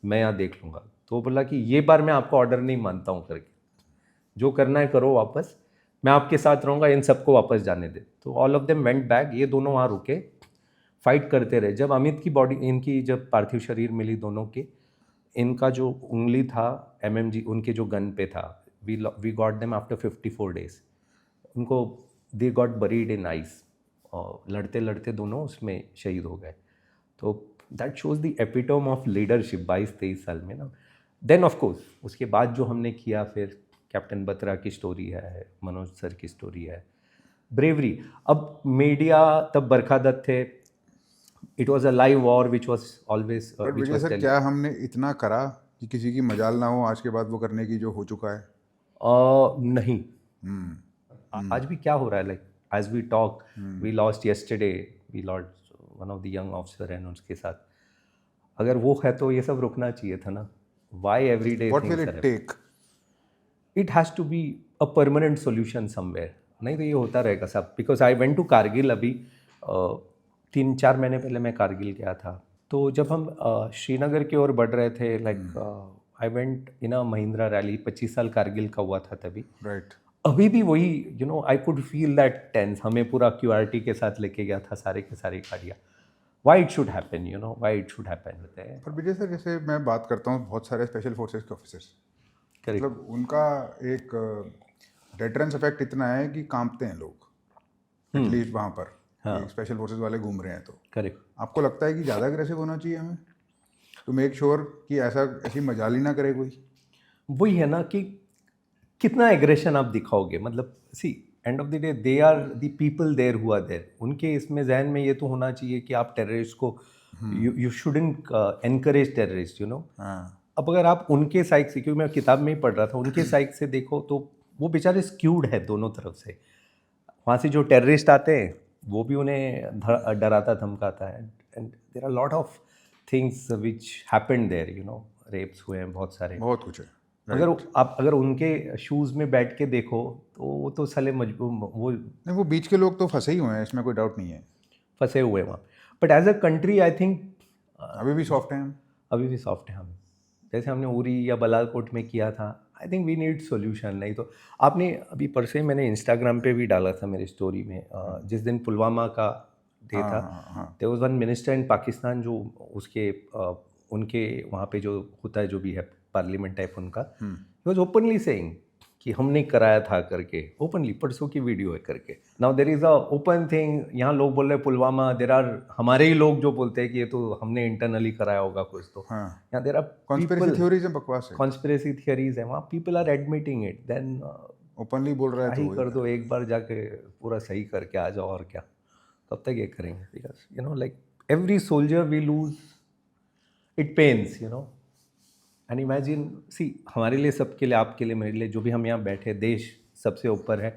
मैं यहाँ देख लूँगा. तो वो बोला कि ये बार मैं आपका ऑर्डर नहीं मानता हूँ करके, जो करना है करो वापस, मैं आपके साथ रहूँगा, इन सबको वापस जाने दे. तो all of them went back, ये दोनों वहाँ रुके, फाइट करते रहे. जब अमित की बॉडी, इनकी जब पार्थिव शरीर मिली दोनों के, इनका जो उंगली था MMG उनके जो गन पे था, we got them after 54 days. उनको they got buried in ice, और लड़ते लड़ते दोनों उसमें शहीद हो गए. तो that shows the epitome of leadership 22-23 साल में ना. देन ऑफ कोर्स उसके बाद जो हमने किया, फिर कैप्टन बत्रा की स्टोरी है, मनोज सर की स्टोरी है, ब्रेवरी. अब मीडिया तब बरखा दत्त थे, it was a live war which was always. But Vijay sir, क्या हमने इतना करा कि किसी की मजाल ना हो आज के बाद वो करने की जो हो चुका है? नहीं. आज भी क्या हो रहा है, like as we talk, we lost yesterday, we lost one of the young officer and उसके साथ. अगर वो है तो ये सब रुकना चाहिए था ना. Why every day? What will it take? It has to be a permanent solution somewhere. नहीं तो ये होता रहेगा सब. Because I went to Kargil अभी 3-4 महीने पहले मैं कारगिल गया था. तो जब हम श्रीनगर की ओर बढ़ रहे थे, like I went in a Mahindra rally, 25 साल कारगिल का हुआ था तभी. राइट. अभी भी वही, you know, I could feel that tense. हमें पूरा QRT के साथ लेके गया था, सारे के सारे गाड़ियाँ. Why it should happen, you know, why it should happen होते हैं. पर विजय सर, जैसे मैं बात करता हूँ बहुत सारे स्पेशल फोर्सेस के ऑफिसर्स, मतलब उनका एक डेटरेंस इफेक्ट इतना है कि कांपते हैं लोग, एटलीस्ट वहाँ पर. हाँ. स्पेशल फोर्सेस वाले घूम रहे हैं तो. करेक्ट. आपको लगता है कि ज़्यादा अग्रेसिव होना चाहिए हमें टू मेक श्योर कि ऐसी मजाल ही ना करे कोई? वही है ना कि कितना एग्रेशन आप दिखाओगे. मतलब see, end of the day they are the people there who are there. उनके इसमें जहन में ये तो होना चाहिए कि आप टेररिस्ट को you shouldn't encourage terrorist, you know. हाँ अब अगर आप उनके साइड से, क्योंकि मैं किताब में ही पढ़ रहा था, उनके साइड से देखो तो वो बेचारे स्क्यूड है दोनों तरफ से. वहाँ से जो टेररिस्ट आते हैं वो भी उन्हें डराता धमकाता है. And there are lot of things which happened there, you know. Rapes हुए हैं बहुत सारे. बहुत कुछ है. अगर उनके शूज़ में बैठ के देखो तो वो तो साले मजबूर वो नहीं, वो बीच के लोग तो फंसे ही हुए हैं, इसमें कोई डाउट नहीं है. फंसे हुए हैं वहाँ. But as a country I think अभी भी सॉफ्ट हैं हम. अभी भी सॉफ्ट है हम. जैसे हमने उरी या बालाकोट में किया था, I think we need solution. नहीं तो आपने अभी परसों ही मैंने इंस्टाग्राम पे भी डाला था मेरी स्टोरी में, जिस दिन पुलवामा का डे था, there was one minister in Pakistan जो उसके उनके वहाँ पे जो होता है जो भी है पार्लियामेंट टाइप उनका, ही वाज ओपनली सेइंग कि हमने कराया था करके. ओपनली परसों की वीडियो है करके. Now there is a open thing. यहाँ लोग बोल रहे हैं पुलवामा, देर आर हमारे ही लोग जो बोलते हैं कि ये तो हमने इंटरनली कराया होगा कुछ. तो हाँ, यहाँ देर आर कॉन्स्पिरेसी थ्योरीज है, बकवास है. कॉन्स्पिरेसी थियरीज है वहाँ. People are admitting it. Then openly बोल रहा है ही तो कर दो एक बार जाके, पूरा सही करके आ जाओ. और क्या कब तक ये करेंगे? Because you know like every soldier we lose it pains, you know. And imagine see, हमारे लिए, सबके लिए, आपके लिए, मेरे लिए, जो भी हम यहाँ बैठे, देश सबसे ऊपर है.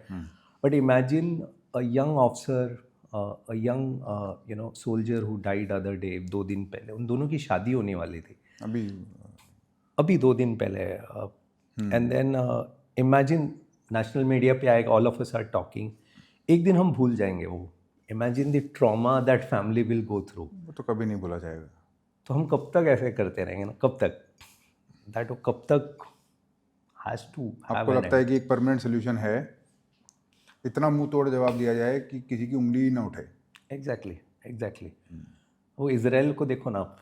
But imagine a young officer, a young you know soldier who died other day, 2 दिन पहले. उन दोनों की शादी होने वाली थी अभी 2 दिन पहले. And then imagine national media पे आएगा, all of us are talking. एक दिन हम भूल जाएंगे वो. Imagine the trauma that family will go through. वो तो कभी नहीं भूला जाएगा. तो हम कब तक ऐसे करते रहेंगे ना? कब तक दैट कब तक हैज़ टू. आपको लगता है कि एक परमानेंट सोल्यूशन है, इतना मुंह तोड़ जवाब दिया जाए कि किसी की उंगली ना उठे? एग्जैक्टली. वो इजराइल को देखो ना आप,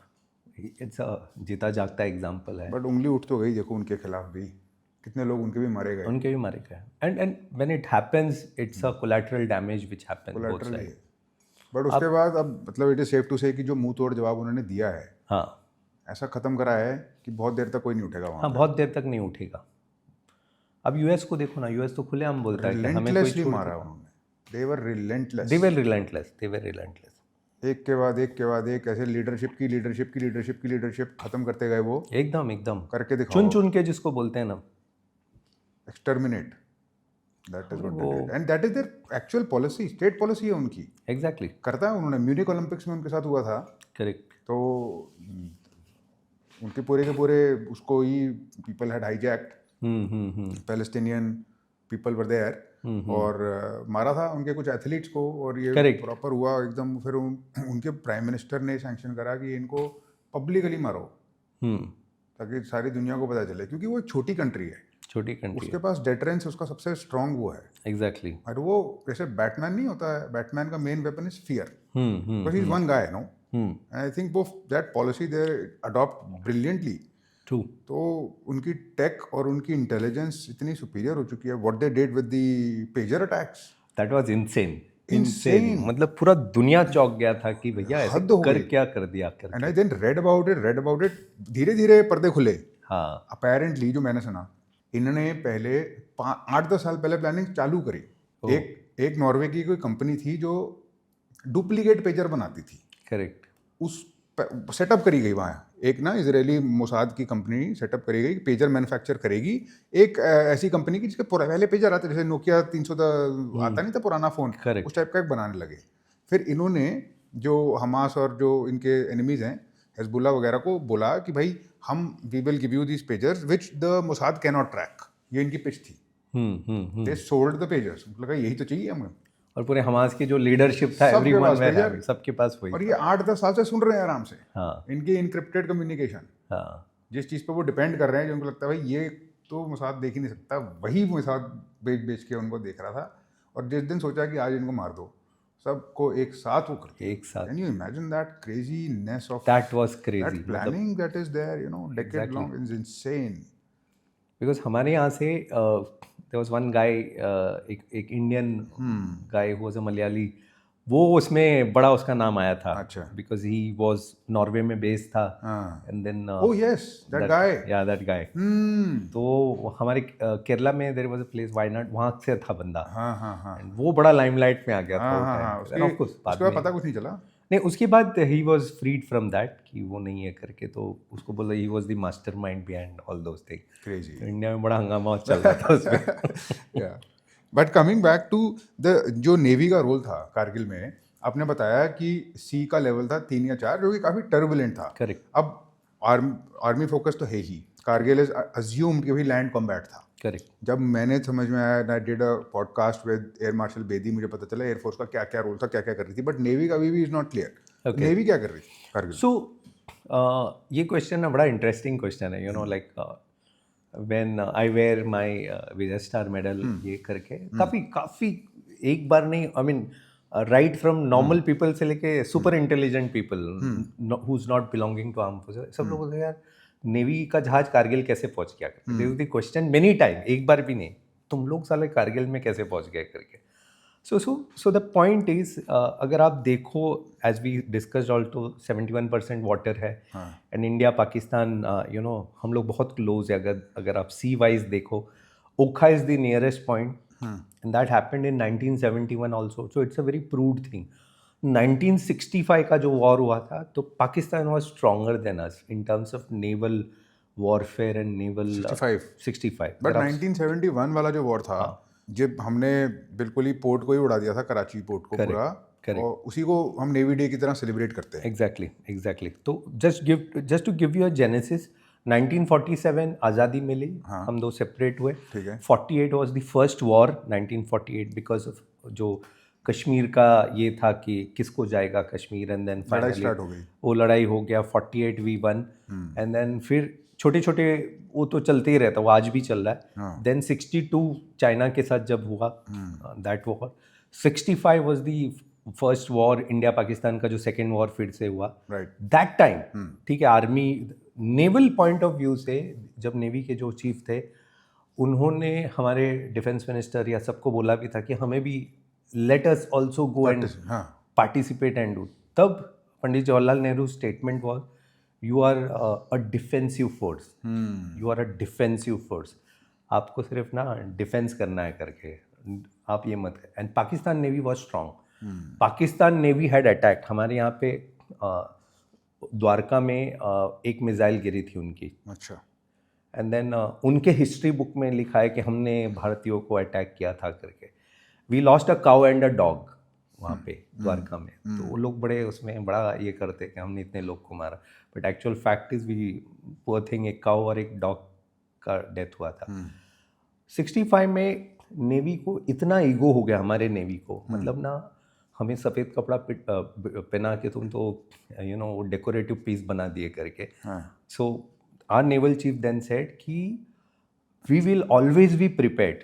इट्स अ जीता जागता एग्जाम्पल है. बट उंगली उठ तो गई, देखो उनके खिलाफ भी कितने लोग उनके भी मारे गए. उनके भी मारे गए. And when it happens it's a collateral damage which happens both side. But उसके बाद अब मतलब इट इज सेफ टू से कि जो मुंह तोड़ जवाब उन्होंने दिया है, हाँ, ऐसा खत्म करा है कि बहुत देर तक कोई नहीं उठेगा वहाँ. हाँ, बहुत देर तक नहीं उठेगा. अब यूएस को देखो ना, यूएस तो खुलेआम बोलता है कि हमें कोई रिलेंटलेसली मारा उन्होंने. दे वर रिलेंटलेस. दे वर रिलेंटलेस. एक के बाद एक ऐसे लीडरशिप खत्म करते गए. वो एकदम करके दिखाओ. चुन के जिसको बोलते हैं ना, exterminate. That is what they did and that is their actual policy. State policy है उनकी. एग्जैक्टली. करता है उन्होंने. म्यूनिक ओलंपिक्स में उनके साथ हुआ था. करेक्ट. तो उनके पूरे के पूरे उसको ही people had hijacked. Palestinian people were there और मारा था उनके कुछ एथलीट्स को. और ये प्रॉपर हुआ एकदम. फिर उनके प्राइम मिनिस्टर ने सैंक्शन करा कि इनको पब्लिकली मारो ताकि सारी दुनिया को पता चले, क्योंकि वो एक छोटी कंट्री है. उसके पास डेटरेंस उसका सबसे स्ट्रांग वो है. एग्जैक्टली. और वो जैसे बैटमैन नहीं होता है, बैटमैन का main weapon is fear, but he is one guy, no. And I think वो that policy they adopt brilliantly. True. तो उनकी टेक और उनकी इंटेलिजेंस इतनी सुपीरियर हो चुकी है. What they did with the pager attacks, that was insane. मतलब पूरा दुनिया चौंक गया था कि भैया ऐसे क्या कर दिया. And I then read about it. धीरे धीरे पर्दे खुले. हाँ, अपेरेंटली जो मैंने सुना, इन्होंने पहले 8-10 साल पहले प्लानिंग चालू करी. एक नॉर्वे की कोई कंपनी थी जो डुप्लीकेट पेजर बनाती थी. करेक्ट. उस सेटअप करी गई वहाँ. एक ना इजरायली मोसाद की कंपनी सेटअप करी गई, पेजर मैन्युफैक्चर करेगी. एक ऐसी कंपनी की जिसके पहले पेजर आते, जैसे नोकिया 300 आता नहीं था पुराना फ़ोन, उस टाइप का एक बनाने लगे. फिर इन्होंने जो हमास और जो इनके एनिमीज़ हैं हिजबुल्लाह वगैरह को बोला कि भाई हम we will give you these pagers which the Mossad can not track. ये इनकी पिच थी. They sold the pagers. लगा यही तो चाहिए हमें. और पूरे हमास की जो लीडरशिप था, एवरीवन वेयर, सबके पास वही. और ये 8-10 साल से सुन रहे हैं आराम से. हाँ, इनकी इनक्रिप्टेड कम्युनिकेशन. हाँ, जिस चीज़ पे वो डिपेंड कर रहे हैं, जो उनको लगता है भाई ये तो मोसाद देख ही नहीं सकता, वही मोसाद बेच के उनको देख रहा था. और जिस दिन सोचा कि आज इनको मार दो, सबको एक साथ वो करते. एक साथ. Can you imagine that craziness of that was crazy. That planning that is there, you know, decade long. Is insane. Because हमारे यहाँ से देयर वाज वन गाय, एक Indian guy who was a Malayali, वो उसमें बड़ा उसका नाम आया था अच्छा। बिकॉज ही वाज नॉर्वे में बेस्ड था हाँ। And then oh yes, that guy. Yeah that guy तो हमारे केरला में there was a place Wayanad, वहाँ से था बंदा हाँ हाँ हाँ एंड वो बड़ा लाइमलाइट में आ गया था हाँ वो हाँ टाइम हाँ, पे उसके ऑफ कोर्स उसके बाद पता कुछ नहीं चला। नहीं उसके बाद he was freed from that कि वो नहीं है करके, तो उसको बोला he was the mastermind behind all those things. Crazy. तो इंडिया में बड़ा हंगामा चल रहा था उसमें। Yeah but coming back to the जो नेवी का रोल था कारगिल में, आपने बताया कि सी का लेवल था 3 या 4 जो कि काफ़ी टर्बुलेंट था। करेक्ट अब आर्मी फोकस तो है ही, कारगिल इज अज्यूम कि भाई लैंड कॉम्बैट था। करेक्ट जब मैंने समझ में आया, I did a podcast with air marshal Bedi, मुझे पता चला एयरफोर्स का क्या क्या रोल था, क्या क्या कर रही थी, बट नेवी का अभी भी is not clear. Okay. Navy क्या कर रही थी कारगिल? सो ये क्वेश्चन ना बड़ा इंटरेस्टिंग क्वेश्चन है, you know like when I wear my Vijay star medal ये करके काफ़ी काफ़ी एक बार नहीं, I mean right from normal people से लेके super intelligent people who is not belonging to arm forces, सब लोग बोलते हैं यार नेवी का जहाज कारगिल कैसे पहुंच गया करके। This is the question many time, एक बार भी नहीं, तुम लोग साले कारगिल में कैसे पहुंच गए करके। So the point is, अगर आप देखो as we discussed also 71% water है and India Pakistan you know हम लोग बहुत क्लोज है। अगर आप सी वाइज देखो, Okha is the nearest point and that happened in 1971 also, so it's a very proved thing. 1965 का जो वॉर हुआ था तो Pakistan was stronger than us in terms of naval warfare and naval 65। But 1971 वाला जो वॉर था, जब हमने बिल्कुल ही पोर्ट को ही उड़ा दिया था, कराची पोर्ट को पूरा, और उसी को हम नेवी डे की तरह सेलिब्रेट करते हैं। एग्जैक्टली तो just to give you a genesis, 1947 आज़ादी मिली, हम दो सेपरेट हुए। ठीक है। 48 was the first war 1948 because of जो कश्मीर का ये था कि किसको जाएगा कश्मीर, एंड देन लड़ाई स्टार्ट हो गई, वो लड़ाई हो गया, 48 वी वन, एंड देन फिर छोटे छोटे वो तो चलते ही रहता, वो आज भी चल रहा है। देन 62 चाइना के साथ जब हुआ that war, 65 was the first war India Pakistan का जो सेकेंड वॉर फिर से हुआ दैट टाइम। ठीक है, army naval point of view से जब नेवी के जो चीफ थे उन्होंने हमारे डिफेंस मिनिस्टर या सबको बोला भी था कि हमें भी let us also go and participate and do. तब Pandit Jawaharlal Nehru statement was you are a defensive force, you are a defensive force, आपको सिर्फ ना डिफेंस करना है करके, आप ये मत कर। And Pakistan navy was strong, Pakistan navy had attacked हमारे यहाँ पे द्वारका में एक मिसाइल गिरी थी उनकी। अच्छा। एंड देन उनके हिस्ट्री बुक में लिखा है कि हमने भारतीयों को अटैक किया था करके। We lost a cow and a dog वहाँ पे द्वारका में। तो वो लोग बड़े उसमें बड़ा ये करते कि हमने इतने लोग को मारा, but actual fact is we poor thing, एक काउ और एक डॉग का डेथ हुआ था। 65 में नेवी को इतना ईगो हो गया हमारे नेवी को, मतलब ना हमें सफ़ेद कपड़ा पहना के तुम तो यू नो डेकोरेटिव पीस बना दिए करके। So our naval chief then said कि we will always be prepared,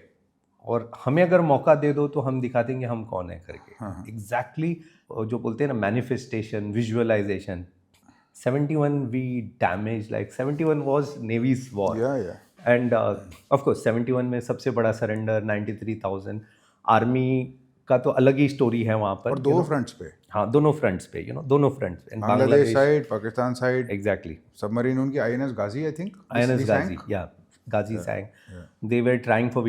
और हमें अगर मौका दे दो तो हम दिखा देंगे हम कौन है करके। एग्जैक्टली जो बोलते हैं ना manifestation, visualization. 71 we damage, like 71 was navy's war, and of course 71 में सबसे बड़ा सरेंडर 93,000। आर्मी का तो अलग ही स्टोरी है वहाँ पर, और दो फ्रंट्स पे, हाँ दोनों फ्रंट्स पे, यू नो दोनों fronts, Bangladesh side, Pakistan side. Exactly. Submarine उनकी INS Ghazi, I think INS Ghazi, yeah Ghazi sang. They were trying for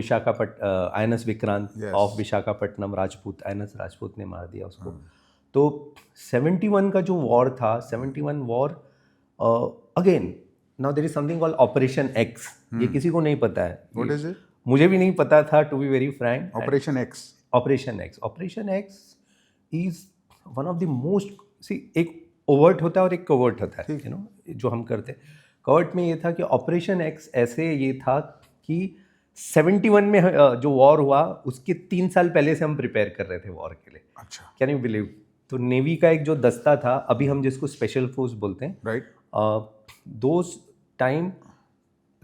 INS Vikrant of Visakhapatnam, Rajput, INS Rajput ने मार दिया उसको। तो 71 का जो वॉर था, 71 war again, now there is something called operation X. ये किसी को नहीं पता है। What is it? मुझे भी नहीं पता था, to be very frank. Operation X, operation X is one of the most, see एक ओवर्ट होता है और एक कवर्ट होता है, यू नो जो हम करते हैं। कवर्ट में ये था कि ऑपरेशन एक्स ऐसे ये था कि 71 में जो वॉर हुआ उसके 3 साल पहले से हम प्रिपेयर कर रहे थे वॉर के लिए। अच्छा, कैन यू बिलीव? तो नेवी का एक जो दस्ता था, अभी हम जिसको स्पेशल फोर्स बोलते हैं, right, those time,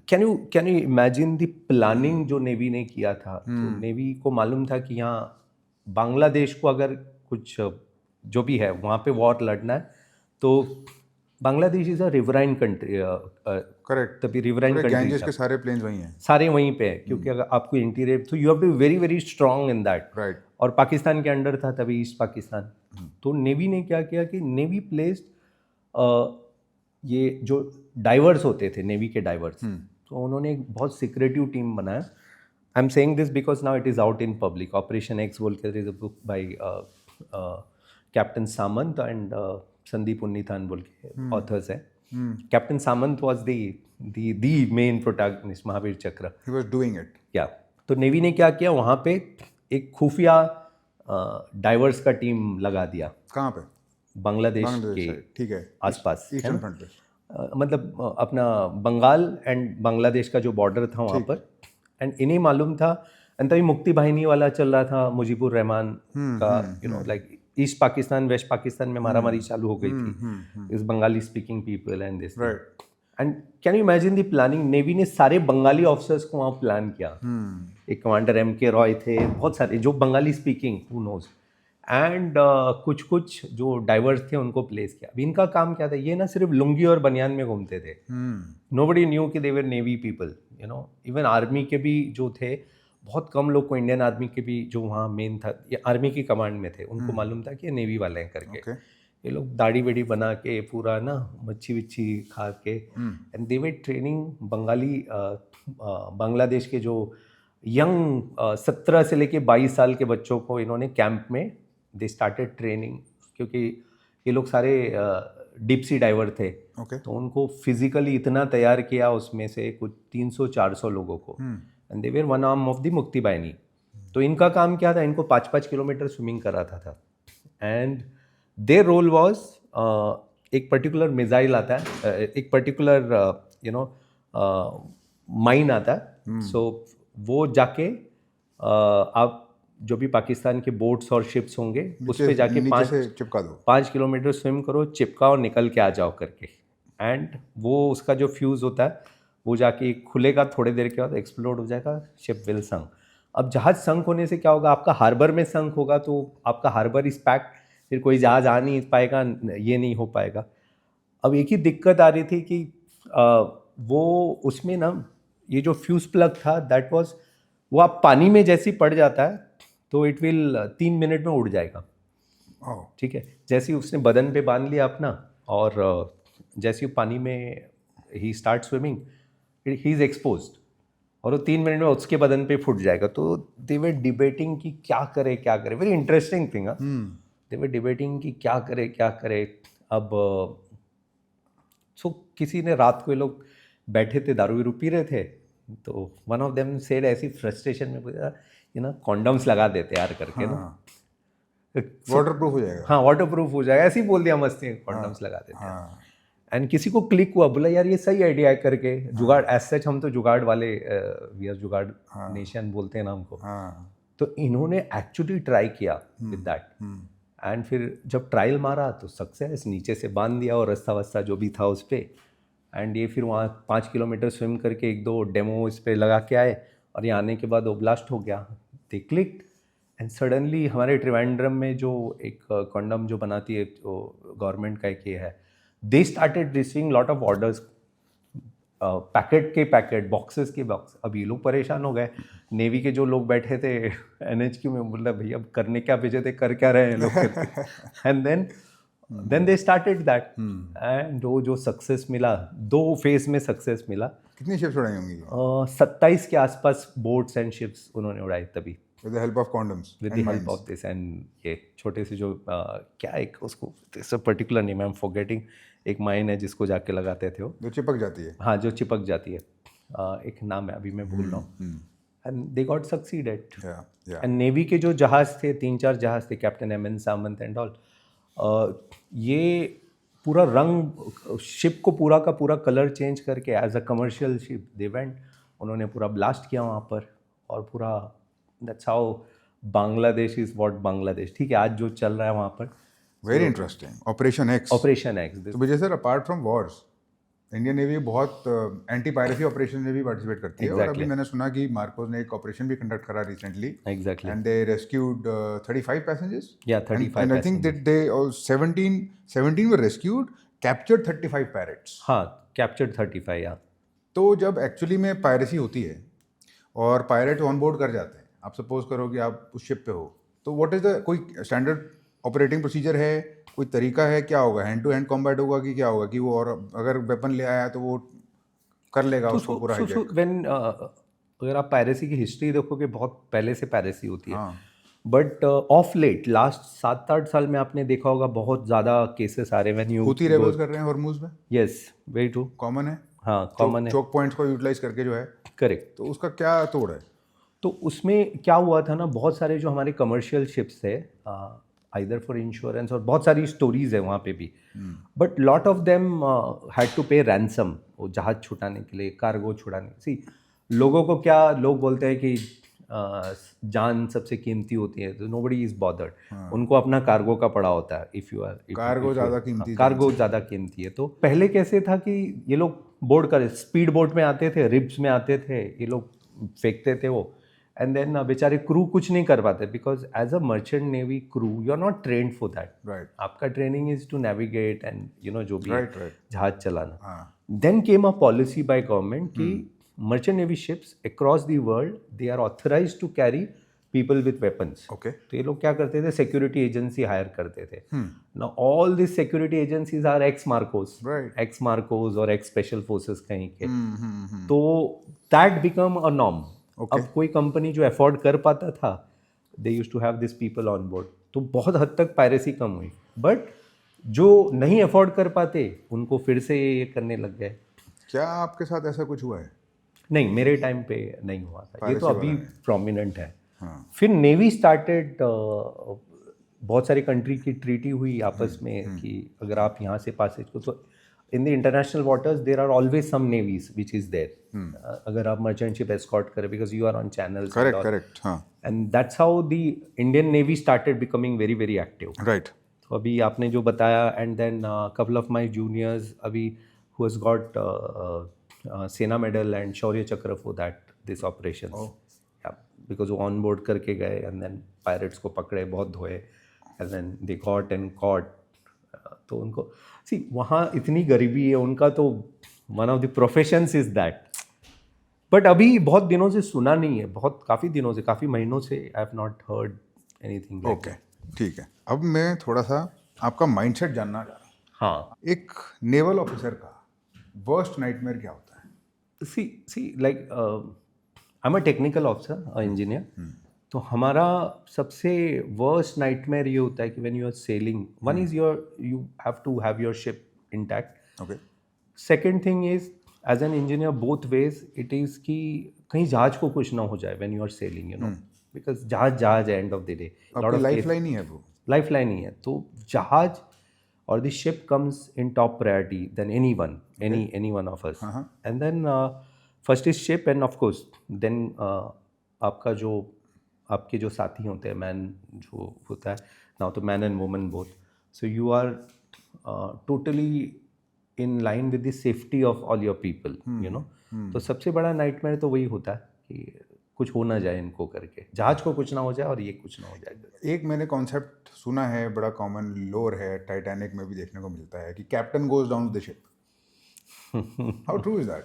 can you imagine the planning जो नेवी ने किया था। तो नेवी को मालूम था कि यहाँ बांग्लादेश को अगर कुछ जो भी है वहाँ पे वॉर लड़ना है, तो Bangladesh is a riverine country, correct, तभी रिवराइन पूरे कंट्री गैंजेस था, के सारे प्लेन्स वहीं हैं, सारे वहीं पे है, क्योंकि अगर आपको इंटीरियर तो you have to very very strong in that. Right. और पाकिस्तान के अंडर था तभी, ईस्ट पाकिस्तान। तो नेवी ने क्या किया कि नेवी प्लेस्ड ये जो डाइवर्स होते थे, नेवी के डाइवर्स, तो उन्होंने एक बहुत सिक्रेटिव टीम बनाया। I am saying this because now it is out in public. Operation X बोल के, there is a book by captain Samant and Sandeep Unnithan बोल के ऑथर्स है। Captain Samant was the main protagonist, Mahavir Chakra. He was doing it. या तो नेवी ने क्या किया, वहाँ पे एक खुफिया डाइवर्स का टीम लगा दिया। कहाँ पे? बांग्लादेश बांग्लादेश के side, ठीक है, आसपास, है ईस्टर्न ना? फ्रंट पे। मतलब अपना बंगाल एंड बांग्लादेश का जो बॉर्डर था वहाँ पर। एंड इन्हें मालूम था, एंड तभी मुक्ति बाहिनी वाला चल रहा था, मुजीबुर रहमान का, you know, like East Pakistan West Pakistan में मारामारी चालू हो गई थी इस Bengali speaking people and this. Right. And can you imagine the planning? Navy ने सारे बंगाली ऑफिसर्स को वहाँ प्लान किया। एक कमांडर M.K. रॉय थे, बहुत सारे जो Bengali speaking, who knows. And कुछ कुछ जो डाइवर्स थे उनको प्लेस किया। अब इनका काम क्या था, ये ना सिर्फ लुंगी और बनियान में घूमते थे। नोबडी न्यू कि they were navy people, you know. Even army के भी जो थे, बहुत कम लोग को, इंडियन आर्मी के भी जो वहाँ मेन था, ये आर्मी की कमांड में थे, उनको मालूम था कि ये नेवी वाले हैं करके। Okay. ये लोग दाढ़ी बेड़ी बना के, पूरा ना मच्छी विच्छी खा के, and they were training Bengali Bangladesh के जो यंग 17 से लेके 22 साल के बच्चों को इन्होंने कैंप में दे स्टार्टेड ट्रेनिंग। क्योंकि ये लोग सारे डीप सी डाइवर थे, Okay. तो उनको फिजिकली इतना तैयार किया, उसमें से कुछ 300-400 लोगों को, and they were one arm of the मुक्ति बाहिनी। तो इनका काम क्या था, इनको 5-5 किलोमीटर स्विमिंग कराता था। एंड देयर रोल वॉज, एक पर्टिकुलर मिसाइल आता है, एक पर्टिकुलर यू नो माइन आता है, सो वो जाके आप जो भी पाकिस्तान के बोट्स और शिप्स होंगे उस पे जाके नीचे से चिपका दो, 5 किलोमीटर स्विम करो, चिपकाओ, निकल के आ जाओ करके। एंड वो उसका जो फ्यूज़ होता है वो जाके खुलेगा, थोड़ी देर के बाद एक्सप्लोड हो जाएगा, शिप विल संक। अब जहाज संक होने से क्या होगा, आपका हार्बर में संक होगा तो आपका हार्बर इज पैक्ड, फिर कोई जहाज आ नहीं पाएगा, ये नहीं हो पाएगा। अब एक ही दिक्कत आ रही थी कि वो उसमें ना ये जो फ्यूज प्लग था दैट वाज, वो आप पानी में जैसे ही पड़ जाता है तो इट विल 3 मिनट में उड़ जाएगा। ठीक है, जैसे ही उसने बदन पे बांध लिया अपना, और जैसे ही पानी में ही start swimming, he is exposed, और वो 3 मिनट में उसके बदन पे फूट जाएगा। तो दे वर डिबेटिंग कि क्या करे क्या करे, वेरी इंटरेस्टिंग थिंग। दे वर डिबेटिंग कि क्या करे क्या करे। अब किसी ने रात को, ये लोग बैठे थे, दारू वारू पी रहे थे, तो वन ऑफ देम सेड, ऐसी फ्रस्ट्रेशन में पूछा, ये ना कॉन्डम्स लगा देते यार करके ना, वाटर प्रूफ हो जाएगा। हाँ वाटर प्रूफ हो जाएगा, ऐसे ही बोल दिया मस्ती, कॉन्डम्स लगा देते हैं। एंड किसी को क्लिक हुआ, बोला यार ये सही आइडिया है करके। जुगाड़ एज सच, हम तो जुगाड़ वाले, वी आर जुगाड़ नेशन बोलते हैं ना हमको। तो इन्होंने एक्चुअली ट्राई किया विद दैट, एंड फिर जब ट्रायल मारा तो सक्सेस, नीचे से बांध दिया और रास्ता वस्ता जो भी था उस पर। एंड ये फिर वहाँ 5 किलोमीटर स्विम करके 1-2 डेमो इस पर लगा के आए, और ये आने के बाद वो ब्लास्ट हो गया, दे क्लिक्ड। एंड सडनली हमारे त्रिवेंद्रम में जो एक कॉन्डम जो बनाती है, जो गवर्नमेंट का एक ये है, they started receiving lot of orders, packet के पैकेट, बॉक्सेस के बॉक्स। अब ये लोग परेशान हो गए, नेवी के जो लोग बैठे थे NHQ में, बोल रहे भैया अब करने क्या भेजे थे, कर क्या रहे हैं लोग। And then they started that, and जो सक्सेस मिला, 2 फेज में सक्सेस मिला। कितनी शिप्स उड़ाई होंगी? 27 के आसपास बोट्स एंड शिप्स उन्होंने उड़ाई तभी, with the help of condoms, with the help of this। And ये छोटे से जो क्या एक उसको particular name I am forgetting, एक माइन है जिसको जाके लगाते थे वो, जो चिपक जाती है। हाँ जो चिपक जाती है, एक नाम है अभी मैं भूल रहा हूँ। And they got succeeded. And navy के जो जहाज थे, 3-4 जहाज थे, captain M.N. Samant and all, ये पूरा रंग, शिप को पूरा का पूरा कलर चेंज करके as a commercial ship they went, उन्होंने पूरा ब्लास्ट किया वहाँ पर, और पूरा that's how Bangladesh is what Bangladesh. ठीक है, आज जो चल रहा है वहाँ पर, वेरी इंटरेस्टिंग। Operation X. तो Vijay sir, apart from wars, Indian navy बहुत एंटी पायरेसी ऑपरेशन में भी पार्टिसिपेट करती है। और अभी मैंने सुना कि मार्कोस ने एक ऑपरेशन भी कंडक्ट करा recently, and they rescued 35 passengers. या 35 and I think that they 17 were rescued captured 35 parrots. हाँ, कैप्चर्ड 35 या। तो जब एक्चुअली में पायरेसी होती है और पायरेट ऑन बोर्ड कर जाते हैं, आप सपोज करो कि आप उस शिप पे हो, तो व्हाट इज द, कोई स्टैंडर्ड ऑपरेटिंग प्रोसीजर है, कोई तरीका है, क्या होगा, हैंड टू हैंड कॉम्बैट होगा कि क्या होगा, कि वो और अगर वेपन ले आया तो वो कर लेगा उसको पूरा हाईजैक? व्हेन अगर आप पायरेसी की हिस्ट्री देखोगे, बहुत पहले से पायरेसी होती है, हाँ, बट ऑफ लेट लास्ट 7-8 साल में आपने देखा होगा बहुत ज़्यादा केसेस आ रहे हैं। व्हेन यू हुती रेबल्स कर रहे हैं हॉर्मूज में, यस, वेरी ट्रू, कॉमन है, हाँ कॉमन है, चोक पॉइंट्स को यूटिलाइज करके जो है, करेक्ट। तो उसका क्या तोड़ है? तो उसमें क्या हुआ था ना, बहुत सारे जो हमारे कमर्शियल शिप्स थे, आइदर फॉर इंश्योरेंस, और बहुत सारी स्टोरीज है वहाँ पे भी, but lot of them had to pay ransom, वो जहाज छुटाने के लिए, कार्गो छुड़ाने। सी, लोगों को क्या, लोग बोलते हैं कि जान सबसे कीमती होती है, तो नोबडी इज बॉदर्ड, उनको अपना कार्गो का पड़ा होता है। इफ यू आर कार्गो ज़्यादा कीमती, कार्गो ज़्यादा कीमती है। तो पहले कैसे था कि ये लोग बोर्ड कर, स्पीड बोट में आते थे, रिब्स में आते थे, ये लोग फेंकते थे वो, एंड देन बेचारे क्रू कुछ नहीं कर पाते, because as a merchant navy crew you are not trained for that. Right, आपका training is to navigate and you know जो भी राइट, राइट, जहाज चलाना। हाँ, then came a policy by government कि merchant navy ships across the world they are authorised to carry people with weapons. Okay, तो ये लोग क्या करते थे, सिक्योरिटी एजेंसी हायर करते थे। Now all this security agencies are ex MARCOS, right, ex MARCOS और एक्स स्पेशल फोर्सेस कहीं के। तो दैट बिकम अ नॉर्म। अब कोई कंपनी जो अफोर्ड कर पाता था, they use to have this people on board, तो बहुत हद तक पायरेसी कम हुई। बट जो नहीं अफोर्ड कर पाते उनको फिर से ये करने लग गए। क्या आपके साथ ऐसा कुछ हुआ है? नहीं, मेरे टाइम पे नहीं हुआ था, ये तो Piracy अभी वाला नहीं। प्रोमिनेंट है। हाँ, फिर नेवी स्टार्टेड, बहुत सारी कंट्री की ट्रीटी हुई आपस में कि अगर आप यहाँ से पासेज को, तो in the international waters there are always some navies which is there, अगर आप मर्चेंट शिप एस्कॉर्ट करें, because you are on channels, correct, correct, हाँ, and that's how the Indian navy started becoming very very active. Right, तो अभी आपने जो बताया, and then couple of my juniors अभी who has got Sena medal and Shaurya Chakra for that this operations, because वो ऑन बोर्ड करके गए एंड देन पायरेट्स को पकड़े, बहुत धोए, and then they got and caught. तो उनको सी, वहाँ इतनी गरीबी है उनका, तो one of the professions is that. But अभी बहुत दिनों से सुना नहीं है, बहुत काफ़ी दिनों से, काफ़ी महीनों से I have not heard anything like. Okay, ठीक है। अब मैं थोड़ा सा आपका माइंडसेट जानना चाह रहा हूँ। हाँ, एक नेवल ऑफिसर का वर्स्ट नाइटमेयर क्या होता है? See like I am a technical officer, engineer, तो हमारा सबसे वर्स्ट नाइटमेयर ये होता है कि when you are sailing, one is your, you have to have your ship intact. Okay, second thing is, as an engineer both ways it is कि कहीं जहाज को कुछ ना हो जाए when you are sailing, you know, because जहाज है एंड ऑफ द डे, आपकी लाइफ लाइन ही है वो। लाइफ लाइन ही है। तो जहाज और the ship comes in top priority then any one of us, and then first is ship, and of course then आपके जो साथी होते हैं, मैन जो होता है नाउ, तो man and woman both, so you are totally in line with the safety of all your people, you know. तो सबसे बड़ा नाइटमेयर तो वही होता है कि कुछ हो ना जाए इनको करके, जहाज को कुछ ना हो जाए और ये कुछ ना हो जाए। एक मैंने कॉन्सेप्ट सुना है, बड़ा कॉमन लोर है, टाइटैनिक में भी देखने को मिलता है कि captain goes down the ship. How true is that?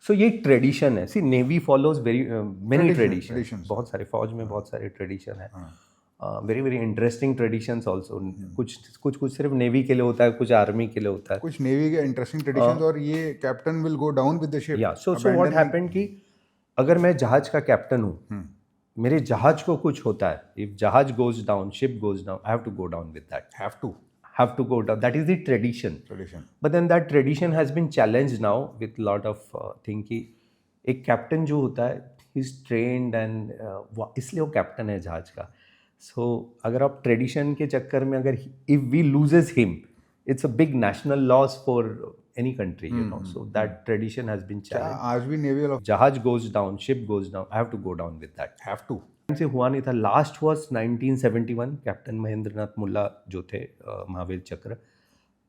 So ये ट्रेडिशन है। See, navy follows very many tradition, traditions. बहुत सारे, फौज में बहुत सारे ट्रेडिशन है, very very interesting traditions also. कुछ सिर्फ नेवी के लिए होता है, कुछ आर्मी के लिए होता है। कुछ नेवी के इंटरेस्टिंग ट्रेडिशंस, और ये captain will go down with the ship. या सो व्हाट हैपेंड कि अगर मैं जहाज का कैप्टन हूँ, मेरे जहाज को कुछ होता है, इफ जहाज goes down, ship goes down, I have to go down with that, have to go down. That is the tradition. But then that tradition has been challenged now with lot of thing कि एक कैप्टन जो होता है, he is trained and इसलिए वो कैप्टन है जहाज का। So अगर आप ट्रेडिशन के चक्कर में, अगर if we loses him, it's a big national loss for any country, you know. So that tradition has been challenged. आज भी नेवल जहाज goes down, ship goes down, I have to go down with that. Have to से हुआ नहीं था। Last was 1971, captain Mahendra Nath Mulla जो थे, महावीर चक्र,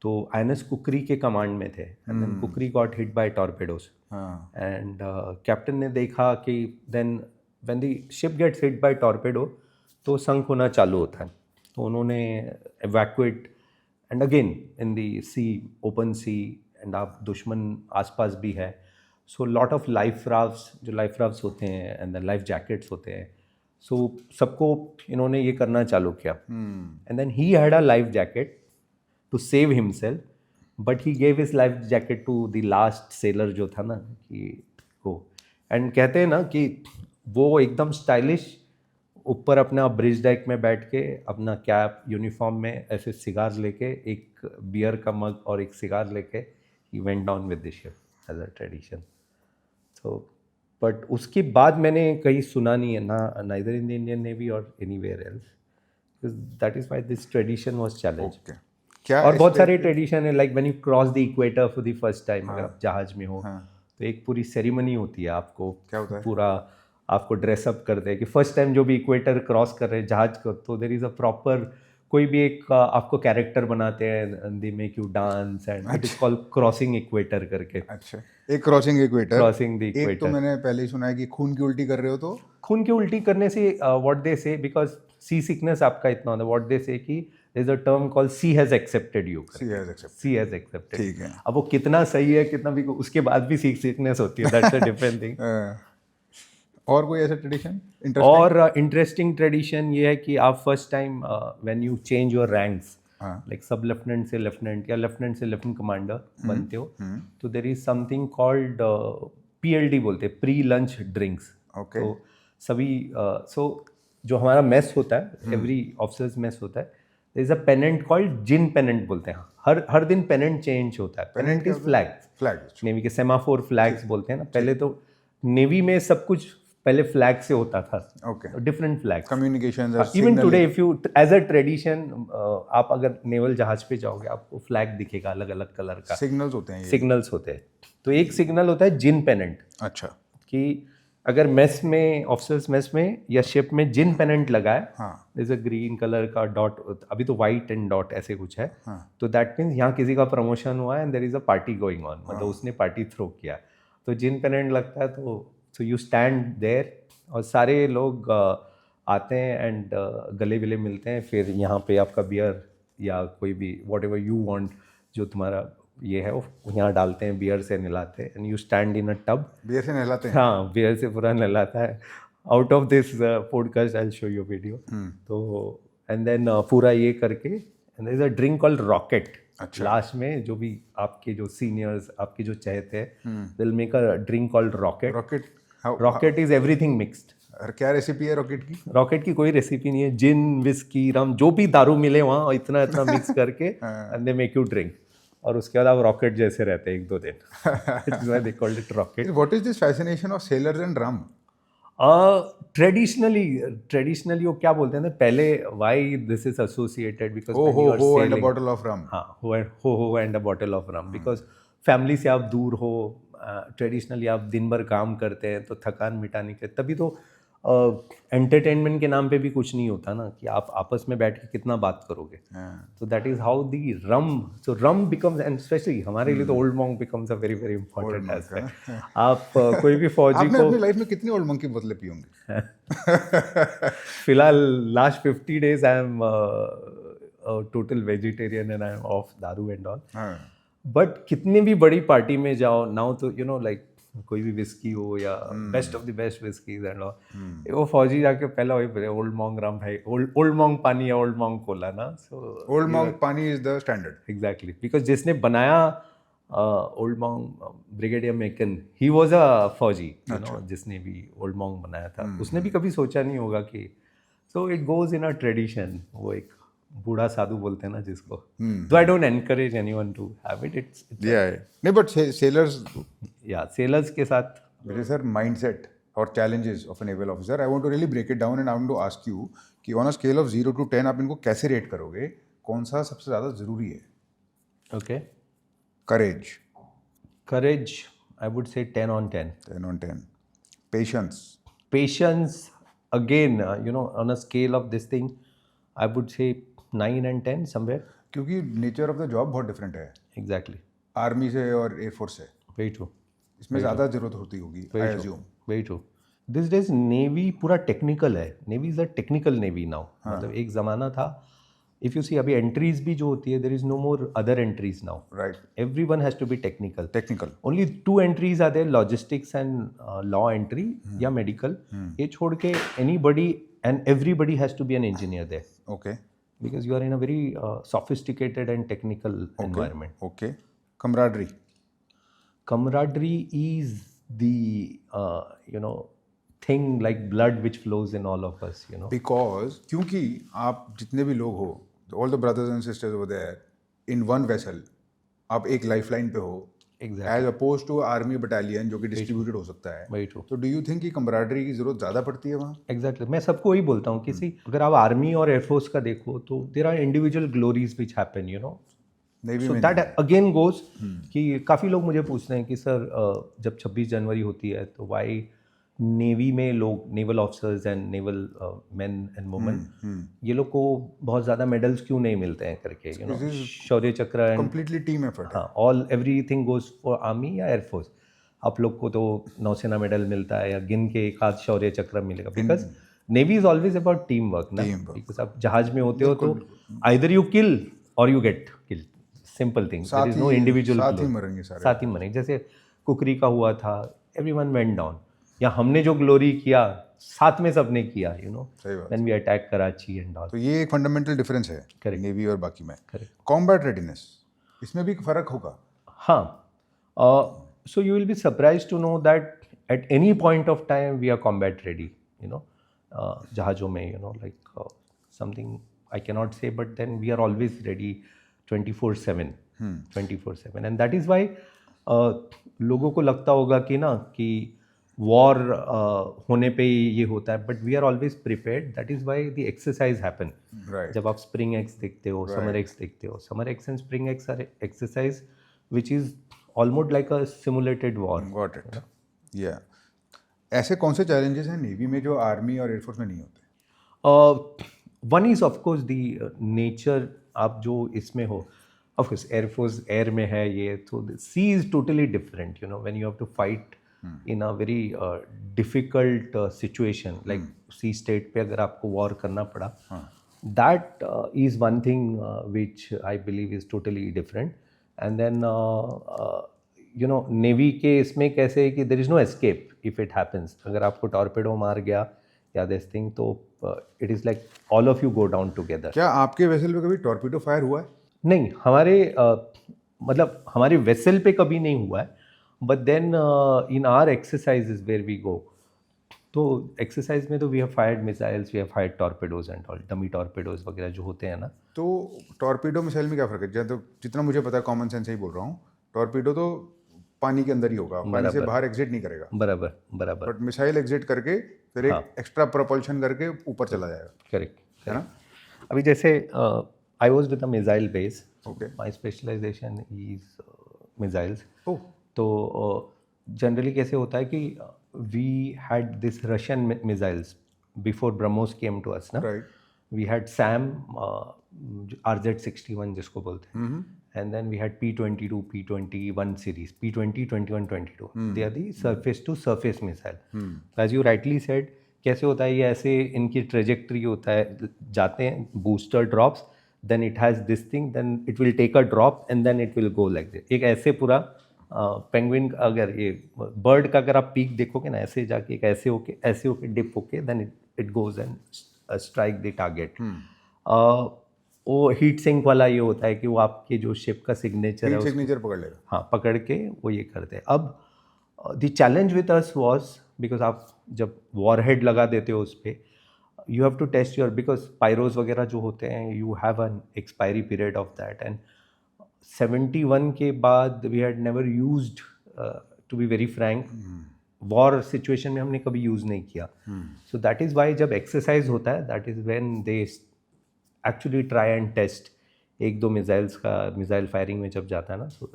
तो आईएनएस कुकरी के कमांड में थे, and then Khukri got hit by torpedoes, and captain ने देखा कि then when the ship gets hit by torpedo तो संक होना चालू होता है, तो उन्होंने evacuate and again in the sea, open sea, and आप दुश्मन आसपास भी है, so lot of life rafts, जो लाइफ राफ्ट्स होते हैं एंड लाइफ जैकेट्स होते हैं, सो सबको इन्होंने ये करना चालू किया. And then he had a life jacket to save himself, but he gave his life jacket to the last sailor जो था ना, कि वो, एंड कहते हैं ना कि वो एकदम स्टाइलिश ऊपर अपना ब्रिज डेक में बैठ के अपना कैप यूनिफॉर्म में ऐसे सिगार लेके, एक बियर का मग और एक सिगार लेके, he went down with the ship as a tradition. तो बट उसके बाद मैंने कहीं सुना नहीं है ना, neither in the Indian navy और anywhere else, that is why this tradition was challenge. Okay, क्या और इस बहुत पे- सारे ट्रेडिशन है, like when you cross the equator for the first time, अगर आप जहाज में हो, तो एक पूरी सेरेमनी होती है. आपको क्या होता है? पूरा आपको ड्रेसअप करते हैं कि फर्स्ट टाइम जो भी इक्वेटर क्रॉस कर रहे हैं जहाज को, तो देयर इज अ प्रॉपर, कोई भी एक आपको कैरेक्टर बनाते हैं, they make you dance, and it is called crossing equator करके. अच्छा, एक क्रॉसिंग इक्वेटर. क्रॉसिंग द एक तो इक्वेटर. मैंने पहले ही सुना है कि खून की उल्टी कर रहे हो तो खून की उल्टी करने से व्हाट दे से, बिकॉज सी सिकनेस आपका इतना होता है, व्हाट दे से कि there is a term called sea has accepted you. Sea has accept. Sea has accepted. ठीक है. अब वो कितना सही है कितना भी, उसके बाद भी सी सिकनेस होती है, दैट्स अ डिफरेंट थिंग. और कोई ऐसा ट्रेडिशन इंटरेस्टिंग? और इंटरेस्टिंग ट्रेडिशन ये है कि आप first time when you change your ranks, like sub lieutenant से लेफ्टिनेंट या लेफ्टिनेंट से लेफ्टिनेंट कमांडर बनते हो, तो there is something called PLD बोलते हैं, प्री लंच ड्रिंक्स. ओके. तो सभी सो जो हमारा मेस होता है, एवरी ऑफिसर्स मेस होता है, there is a pennant called gin pennant बोलते हैं. हर दिन पेनेंट चेंज होता है. Pennant is flag. Flag. Navy के सेमाफोर फ्लैग्स बोलते हैं ना. पहले तो नेवी में सब कुछ पहले फ्लैग से होता था. Okay. Different flags. Communications. Even today if you as a tradition, आप अगर नेवल जहाज पे जाओगे आपको फ्लैग दिखेगा अलग अलग कलर का. सिग्नल्स होते हैं ये. सिग्नल्स होते हैं. तो एक सिग्नल होता है जिन पेनेंट, अच्छा. कि अगर मेस में, ऑफिसर्स मेस में या शिप में जिन पेनेंट लगा है, हाँ. इज अ ग्रीन कलर का डॉट, अभी तो वाइट एंड डॉट ऐसे कुछ है, हाँ. तो दैट मीन्स यहाँ किसी का प्रमोशन हुआ है and there is a party going on, मतलब उसने पार्टी थ्रो किया. तो जिन पेनेंट लगता है तो यू स्टैंड देयर, और सारे लोग आते हैं एंड गले विले मिलते हैं. फिर यहाँ पे आपका बियर या कोई भी वॉट एवर यू वॉन्ट, जो तुम्हारा ये है, वो यहाँ डालते हैं, बियर से नहलाते हैं, and you stand in a tub. Beer से नहलाते हैं. हाँ, बियर से पूरा नहलाता है. Out of this podcast I will show you video. तो एंड देन पूरा ये करके, and there is a drink called rocket. अच्छा. लास्ट में जो भी आपके जो सीनियर्स, आपके जो चहेते हैं, they will make a drink called rocket. Rocket. Rocket is everything mixed. क्या रेसिपी है रॉकेट की? रॉकेट की कोई रेसिपी नहीं है. जिन, विस्की, रम, जो भी दारू मिले वहाँ इतना इतना मिक्स करके and they make you drink. और उसके बाद आप रॉकेट जैसे रहते हैं 1-2 दिन. It's why they called it rocket. What is this fascination of sellers and rum? Traditionally वो क्या बोलते हैं ना, पहले why this is associated, because हो एंड अ बॉटल ऑफ रम. हाँ, हो and a bottle of rum, because family से आप दूर हो. ट्रेडिशनली आप दिन भर काम करते हैं, तो थकान मिटाने के, तभी तो एंटरटेनमेंट के नाम पे भी कुछ नहीं होता ना, कि आप आपस में बैठ के कितना बात करोगे. तो that is how the rum, so rum becomes, and specially हमारे लिए तो old monk becomes a very very important aspect. आप कोई भी फौजी आपने को अपनी लाइफ में कितनी ओल्ड मंक की बोतलें पी होंगी? फिलहाल last 50 days I am total vegetarian and I M of दारू एंड ऑल. बट कितनी भी बड़ी पार्टी में जाओ नाउ, तो यू नो लाइक कोई भी विस्की हो या best of the best whiskeys and all, वो फौजी जाके पहला वही बोले, ओल्ड मॉन्क रम भाई, ओल्ड मॉन्क पानी या ओल्ड मॉन्क कोला ना. So Old Monk paani is the standard. Exactly, because जिसने बनाया Old Monk, brigadier Meakin, he was a fauji, you no, जिसने भी ओल्ड मॉन्क बनाया था, उसने भी कभी सोचा नहीं होगा कि, so it goes in a tradition. वो एक बूढ़ा साधु बोलते हैं ना जिसको. तो I don't encourage anyone to have it. It's नहीं, बट सेलर्स, या सेलर्स के साथ. मेरे सर माइंडसेट और challenges of a naval officer, I want to really break it down and I want to ask you कि on a scale of 0 to 10 आप इनको कैसे रेट करोगे? कौन सा सबसे ज़्यादा ज़रूरी है? Okay. Courage, I would say 10 on 10. 10 on 10. Patience, Patience, again, you know, on a scale of this thing, I would say 9 and 10 somewhere. क्योंकि नेचर ऑफ द जॉब बहुत डिफरेंट है Exactly. आर्मी से और एयरफोर्स से. Very true. इसमें ज़्यादा ज़रूरत होती होगी, I assume. Very true. These days navy पूरा टेक्निकल है. Navy is a technical navy now. मतलब एक ज़माना था, इफ यू सी अभी एंट्रीज भी जो होती है, there is no more other entries now. Right. Everyone has to be technical. Technical. Only 2 entries are there, logistics and law entry या medical. ये छोड़ के anybody and everybody has to be an engineer there okay. because you are in a very sophisticated and technical environment. Okay. camaraderie. Camaraderie is the thing like blood which flows in all of us, because क्योंकि आप जितने भी लोग हो, all the brothers and sisters over there in one vessel, आप एक लाइफलाइन पे हो, Exactly. As opposed to army battalion जो कि डिस्ट्रीब्यूटेड हो सकता है. Very true. तो डू यू थिंक कि camaraderie की जरूरत ज़्यादा पड़ती है वहाँ? एग्जैक्टली मैं सबको वही बोलता हूँ किसी अगर आप आर्मी और एयरफोर्स का देखो तो there are individual glories which happen navy so में दैट अगेन गोज कि काफ़ी लोग मुझे पूछते हैं कि सर जब 26 जनवरी होती है तो वाई नेवी में लोग naval officers and naval man and women ये लोग को बहुत ज़्यादा मेडल्स क्यों नहीं मिलते हैं करके शौर्य चक्र एंड कंप्लीटली टीम एफर्ट. हाँ all everything goes for army या एयरफोर्स. आप लोग को तो नौसेना मेडल मिलता है या गिन के एक आध शौर्य चक्र मिलेगा because navy is always about team work ना. बिकॉज आप जहाज में होते हो तो आइदर यू किल और you get kill, simple thing. There is no individual. साथ ही मरेंगे सारे. साथ ही मरेंगे. जैसे कुकरी का हुआ था, एवरीवन वेंट डाउन. या हमने जो ग्लोरी किया साथ में सबने किया सही बात. When we attack Karachi and all. तो ये एक फंडामेंटल डिफरेंस है Correct. नेवी और बाकी में. Correct. कॉम्बैट रेडीनेस, इसमें भी फर्क होगा. हाँ. So you will be surprised to know that at any point of time we are combat ready, जहाज़ों में, like something I cannot say, but then we are always ready 24/7, 24/7. And that is why लोगों को लगता होगा कि कि वॉर होने पे ये होता है, but we are always prepared. That is why the exercise happen. जब आप स्प्रिंग एक्स देखते हो, समर एक्स देखते हो, summer ex and spring ex are exercise which is almost like a simulated war. Got it. या ऐसे कौन से चैलेंजेस हैं नेवी में जो आर्मी और एयरफोर्स में नहीं होते? One is of course the nature. आप जो इसमें हो, ऑफकोर्स एयरफोर्स एयर में है ये, तो sea is totally different. When you have to fight in a very difficult situation, like sea state पे अगर आपको war करना पड़ा, that is one thing which I believe is totally different. And then Navy के इसमें कैसे है कि there is no escape if it happens. अगर आपको torpedo मार गया या this thing, तो it is like all of you go down together. क्या आपके वेसल पे कभी टॉर्पीडो फायर हुआ है? नहीं, मतलब हमारे वेसल पे कभी नहीं हुआ है. But then in our exercises where we go, तो एक्सरसाइज में तो we have fired missiles, we have fired torpedoes and all, dummy torpedoes वगैरह जो होते हैं ना. तो टॉर्पीडो मिसाइल में क्या फ़र्क है? तो जितना मुझे पता है, कॉमन सेंस ही बोल रहा हूँ, टॉर्पीडो तो पानी के अंदर ही होगा, पानी से बाहर एग्जिट नहीं करेगा. बराबर. बट मिसाइल एग्जिट करके फिर एक एक्स्ट्रा प्रोपल्शन करके ऊपर चला जाएगा. करेक्ट है ना? अभी जैसे I was with a missile base. Okay. My specialisation is missiles. Oh. तो जनरली कैसे होता है कि we had this Russian missiles before BrahMos came to us ना. वी हैड सैम RZ-61 जिसको बोलते हैं, and then we had P-22, P-21 series, P-20, 21, 22. They are the surface to surface missile. As you rightly said, कैसे होता है ये, ऐसे इनकी ट्रेजेक्ट्री होता है, जाते हैं booster drops, then it has this thing, then it will take a drop and then it will go like this. एक ऐसे पूरा पेंगुइन अगर ये बर्ड का अगर आप पीक देखोगे ना, ऐसे जाके एक ऐसे होके डिप होके then it goes and strike the target. वो हीट सिंक वाला ये होता है कि वो आपके जो शिप का सिग्नेचर है, सिग्नेचर पकड़ लेगा. हाँ, पकड़ के वो ये करते हैं. अब the challenge with us was, because आप जब वॉरहेड लगा देते हो उस पर, you have to test your, because pyros वगैरह जो होते हैं, you have an expiry period of that. And 71 के बाद we had never used, to be very frank, war situation में हमने कभी यूज़ नहीं किया. सो दैट इज़ वाई जब एक्सरसाइज होता है, that is when they actually try and test. एक दो मिसाइल फायरिंग में जब जाता है ना, so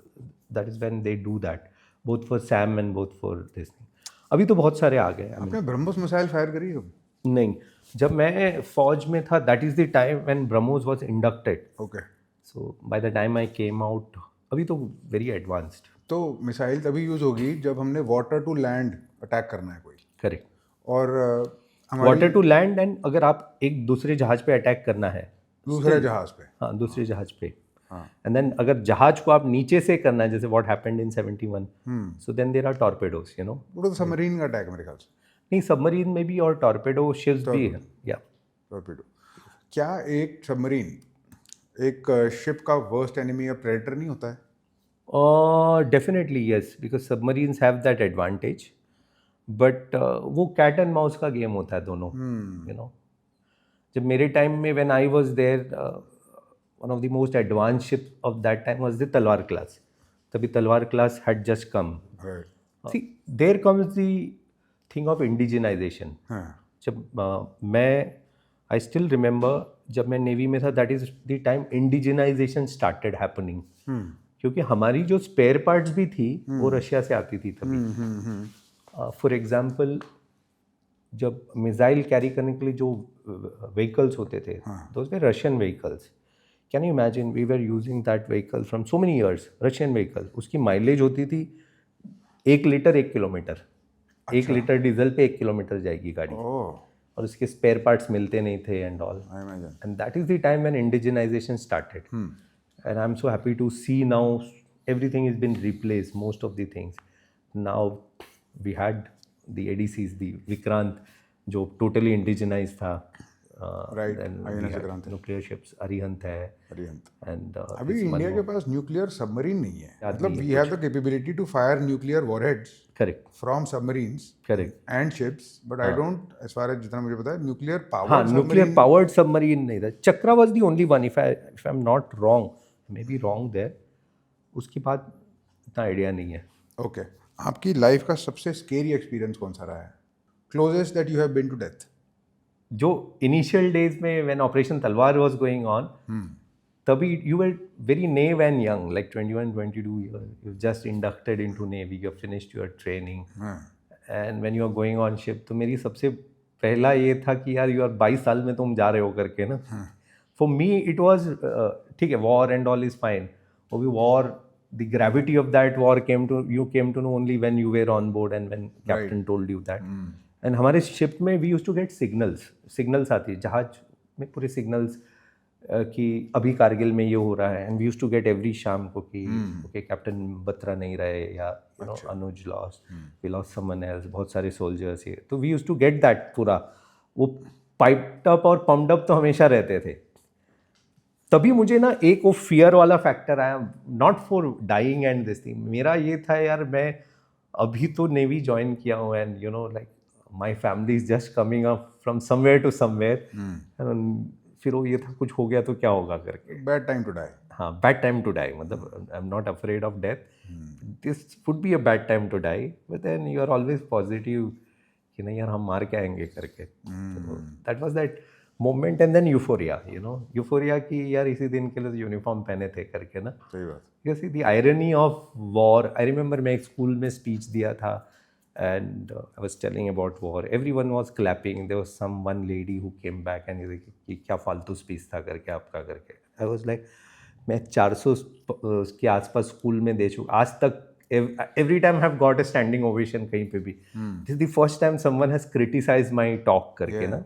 that is when they do that, both for SAM and both for this thing. अभी तो बहुत सारे आ गए. आपने ब्रह्मोस मिसाइल फायर करी है? नहीं, जब मैं फौज में था, that is the time when BrahMos was inducted. Okay. So by the time I came out, अभी तो very advanced. तो मिसाइल तभी यूज़ होगी जब हमने वाटर टू लैंड अटैक करना है कोई. करेक्ट. और वाटर टू लैंड, एंड अगर आप एक दूसरे जहाज पे अटैक करना है, दूसरे जहाज पे। हाँ, दूसरे जहाज पे। हाँ। एंड देन अगर जहाज को आप नीचे से करना है, जैसे what happened in 71, so then there are torpedoes, you know. वो तो सबमरीन का अटैक मेरे ख्याल से। नहीं, सबमरीन में भी और टॉर्पेडो शिप्स भी है, या। टॉर्पेडो। क्या एक सबमरीन एक शिप का वर्स्ट एनिमी या प्रेडेटर नहीं होता है? Definitely yes, because submarines have that advantage, but वो कैट एंड माउस का गेम होता है दोनों, यू नो। जब मेरे टाइम में when I was there, one of the most advance ship of that time was the Talwar class. तभी Talwar class had just come. See, there comes the thing of indigenization. जब मैं आई स्टिल रिमेंबर जब मैं नेवी में था, that is the time indigenisation started happening, क्योंकि हमारी जो स्पेयर पार्ट्स भी थी वो रशिया से आती थी तभी। फॉर एग्जाम्पल, जब मिसाइल कैरी करने के लिए जो व्हीकल्स होते थे, those were Russian vehicles. Can you imagine, we were using that vehicle from so many years, Russian vehicle. उसकी माइलेज होती थी 1 लीटर 1 किलोमीटर। 1 लीटर डीजल पे 1 किलोमीटर जाएगी गाड़ी, और उसके स्पेयर पार्ट्स मिलते नहीं थे and all. And that is the time when indigenization started, and I am so happy to see now everything has been replaced, most of the things. Now we had the ADCs, the Vikrant, जो totally indigenized था, right. then we had nuclear ships, Arihant है, and अभी इंडिया के पास न्यूक्लियर सबमरीन नहीं है, मतलब we have the capability to fire nuclear warheads correct from submarines and ships, but I don't, as far as जितना मुझे पता है, न्यूक्लियर पावर्ड हाँ, न्यूक्लियर पावर्ड सबमरीन नहीं था। Chakra was the only one, if I am not wrong, may be wrong there. उसके बाद इतना आइडिया नहीं है। ओके, आपकी लाइफ का सबसे स्केरी एक्सपीरियंस कौन सा रहा है? Closest that you have been to death? जो इनिशियल डेज में when operation Talwar was going on, तभी you were very naive and young, like 21 22 years, you just inducted into navy, you finished your training, and when you are going on ship, तो मेरी सबसे पहला ये था कि यार यू आर 22 साल में तुम जा रहे हो करके ना। फॉर मी इट वाज, ठीक है, war and all is fine, वो भी war, the gravity of that war came to know only when you were on board and when captain told you that. And हमारे शिप में we used to get signals आती है, जहाज में पूरे signals कि अभी कारगिल में ये हो रहा है, and we used to get every शाम को कि okay, कैप्टन बत्रा नहीं रहे, या you know Anuj lost, we lost someone else, बहुत सारे soldiers ये, तो we used to get that पूरा, वो piped up और pumped up तो हमेशा रहते थे। तभी मुझे ना एक वो फियर वाला फैक्टर आया, not for dying and this thing. मेरा ये था यार, मैं अभी तो नेवी ज्वाइन किया हूँ, and you know like my family is just coming up from somewhere to somewhere, फिर वो ये था कुछ हो गया तो क्या होगा करके। Bad time to die. हाँ, बैड टाइम टू डाई, मतलब I am not afraid of death, this would be a bad time to die, but then you are always positive कि नहीं यार हम मार के आएंगे करके। That was that moment, and then euphoria, you know, euphoria कि यार इसी दिन के लिए यूनिफॉर्म पहने थे करके ना। सही बात। You see the irony of war. I remember मैं एक स्कूल में स्पीच दिया था, and I was telling about war, everyone was clapping, there was someone lady who came back and कि क्या फालतू स्पीच था करके आपका करके। आई वाज लाइक, मैं 400 के आसपास स्कूल में दे चुका आज तक, every time I have got a standing ovation कहीं पे भी। This is the first time someone has criticized my talk करके ना।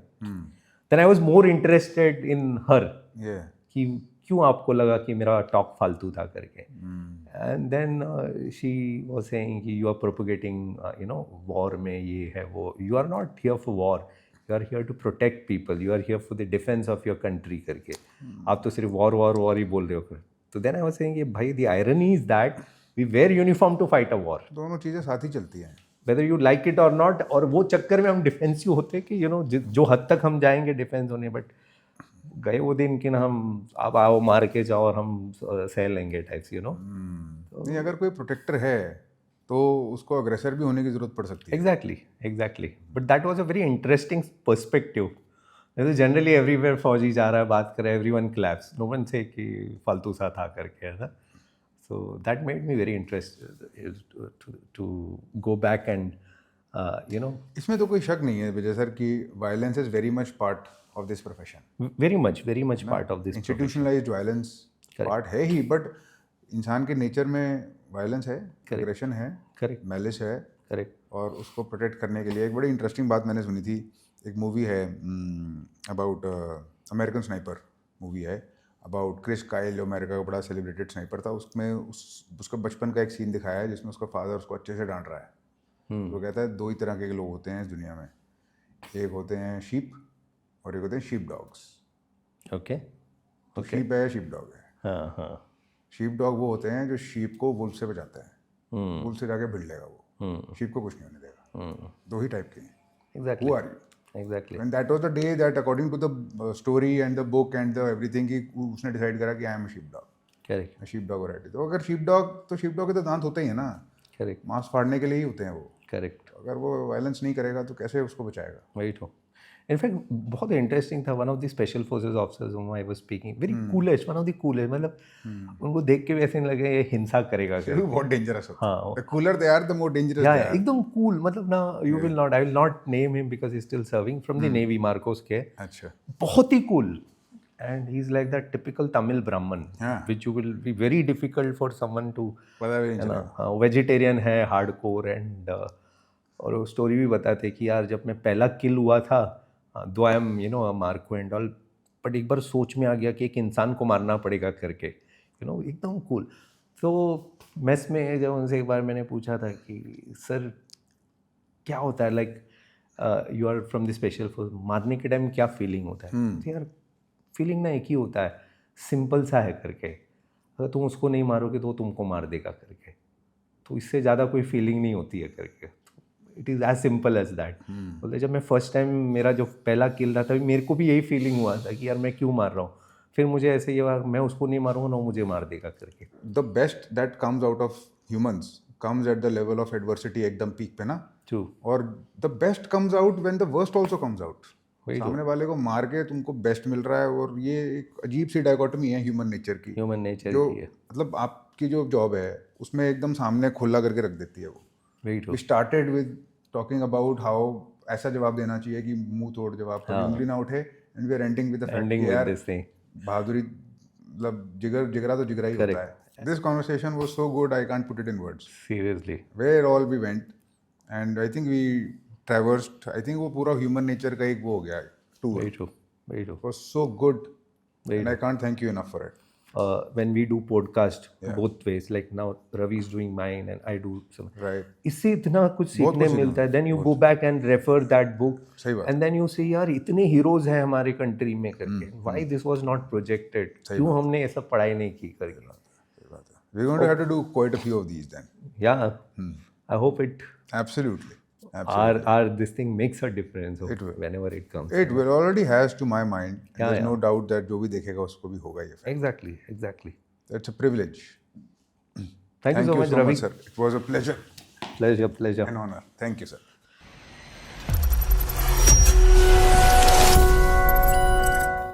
Then I was more interested in her, कि क्यों आपको लगा कि मेरा टॉक फालतू था करके। And then she was saying कि you are propagating, you know, war में ये है वो, you are not here for war, you are here to protect people, you are here for the defence of your country करके। आप तो सिर्फ वॉर वॉर वॉर ही बोल रहे हो। तो देन आई वाज सेइंग, भाई the irony is that we wear uniform to fight a war. दोनों चीज़ें साथ ही चलती हैं, वेदर यू लाइक इट और नॉट। और वो चक्कर में हम डिफेंसिव होते कि यू नो जो हद तक हम जाएंगे डिफेंस होने, बट गए वो दिन कि ना हम आप आओ मार के जाओ और हम सह लेंगे टाइप्स, यू नो। नहीं, अगर कोई प्रोटेक्टर है तो उसको अग्रेसर भी होने की जरूरत पड़ सकती है। Exactly but that was a very interesting perspective. Generally everywhere फौजी जा रहा है, बात कर रहा है, एवरीवन क्लैप्स, नो वन से कि फालतू सा था करके, है ना। So that made me very interested to go back and, you know. इसमें तो कोई शक नहीं है विजय सर कि violence is very much part of this profession. very much part of this institutionalised violence part है ही, बट इंसान के नेचर में वायलेंस है, एग्रेशन है, मैलिस है, और उसको प्रोटेक्ट करने के लिए एक बड़ी इंटरेस्टिंग बात मैंने सुनी थी। एक मूवी है अबाउट अमेरिकन स्नाइपर, मूवी है अबाउट क्रिस काइल, जो अमेरिका का बड़ा सेलिब्रेटेड स्नाइपर था। उसमें उसका बचपन का एक सीन दिखाया है जिसमें उसका फादर उसको अच्छे से डांट रहा है। तो कहता है 2 ही तरह के लोग होते हैं इस दुनिया में, एक होते हैं शीप और एक होते हैं शीप डॉग्स। ओके। तो शीप है, शीप डॉग है। हाँ हाँ। शीप डॉग वो होते हैं जो शीप को वुल्फ से बचाता है, वुल्फ से जाके भिड़ लेगा वो, शीप को कुछ नहीं होने देगा। 2 ही टाइप के हैं। Exactly Who are you? Exactly. And that was the day that according to the story and the book and the everything कि उसने डिसाइड करा कि I am sheep dog, correct मैं शीप डॉग वैरायटी। तो अगर शीप डॉग के तो दांत होते ही हैं ना, करेक्ट मांस फाड़ने के लिए ही होते हैं वो। करेक्ट। अगर वो वायलेंस नहीं करेगा तो कैसे उसको बचाएगा? वही तो। इनफैक्ट बहुत इंटरेस्टिंग था, one of the special forces officers I was speaking, very coolest, one of the coolest, मतलब उनको देख के भी ऐसे नहीं लगे ये हिंसा करेगा ये भी बहुत डेंजरस होता हाँ। है। The cooler they are the more dangerous या दे आर। एकदम कूल, मतलब ना you will not, I will not name him because he still serving from the navy, MARCOS के। अच्छा। बहुत ही cool, and he is like that typical Tamil Brahmin हाँ। Which you will be very difficult for someone to, पता भी नहीं है ना। चला। हाँ, वेजिटेरियन है, हार्डकोर, एंड और वो स्टोरी भी बताते कि यार जब मैं पहला किल हुआ था, दो I am Marco and all, but एक बार सोच में आ गया कि एक इंसान को मारना पड़ेगा करके, एकदम कूल। तो मेस में जब उनसे एक बार मैंने पूछा था कि सर क्या होता है, like you are from the special force, मारने के टाइम क्या फीलिंग होता है? तो यार फीलिंग ना एक ही होता है, सिंपल सा है करके, अगर तुम उसको नहीं मारोगे तो वो तुमको मार देगा करके, तो इससे ज़्यादा कोई फीलिंग नहीं होती है करके। It is as simple as that. बोलते जब मैं फर्स्ट टाइम मेरा जो पहला किल रहा था, मेरे को भी यही फीलिंग हुआ था कि यार मैं क्यों मार रहा हूँ, फिर मुझे ऐसे ये हुआ मैं उसको नहीं मारूंगा ना वो मुझे मार देगा करके। The best that comes out of humans comes at the level of adversity, एकदम पीक पे ना। ट्रू। और the best comes out when the worst also comes out. वही तो। सामने वाले को मार के तुमको बेस्ट मिल रहा है, और ये एक अजीब सी डायकोटमी है ह्यूमन नेचर की, ह्यूमन नेचर जो की है। मतलब आपकी जो जॉब है उसमें एकदम सामने खुला करके रख देती है वो। वही तो। We started with talking about how ऐसा जवाब देना चाहिए कि मुंह तोड़ जवाब, कभी उंगली ना उठे, and we are ending with the fact ending कि विद यार दिस थिंग। बहादुरी मतलब जिगरा तो जिगरा ही होता है। This conversation was so good, I can't put it in words. Seriously. Where all we went and I think we traversed, I think वो पूरा ह्यूमन नेचर का एक वो हो गया tour. Very true, very true. was so good, and I can't thank you enough for it. When we do podcast both ways, like now Ravi is doing mine and I do some, Right. इससे इतना कुछ सीखने मिलता है। then you go back and refer that book, सही बात। and then you say यार इतने हीरोज हैं हमारे कंट्री में करके, why this was not projected, क्यों हमने ऐसा पढ़ाई नहीं की करके। सही बात है। We're going to have to do quite a few of these then. Yeah, I hope it Absolutely. Absolutely. our this thing makes a difference It will. whenever it comes. It will already has to my mind. And Yeah, there's yeah. no doubt that जो भी देखेगा उसको भी होगा ये fact. Exactly, exactly. That's a privilege. Thank you so much, Ravi. sir. It was a pleasure Pleasure, pleasure. and honor. Thank you, sir.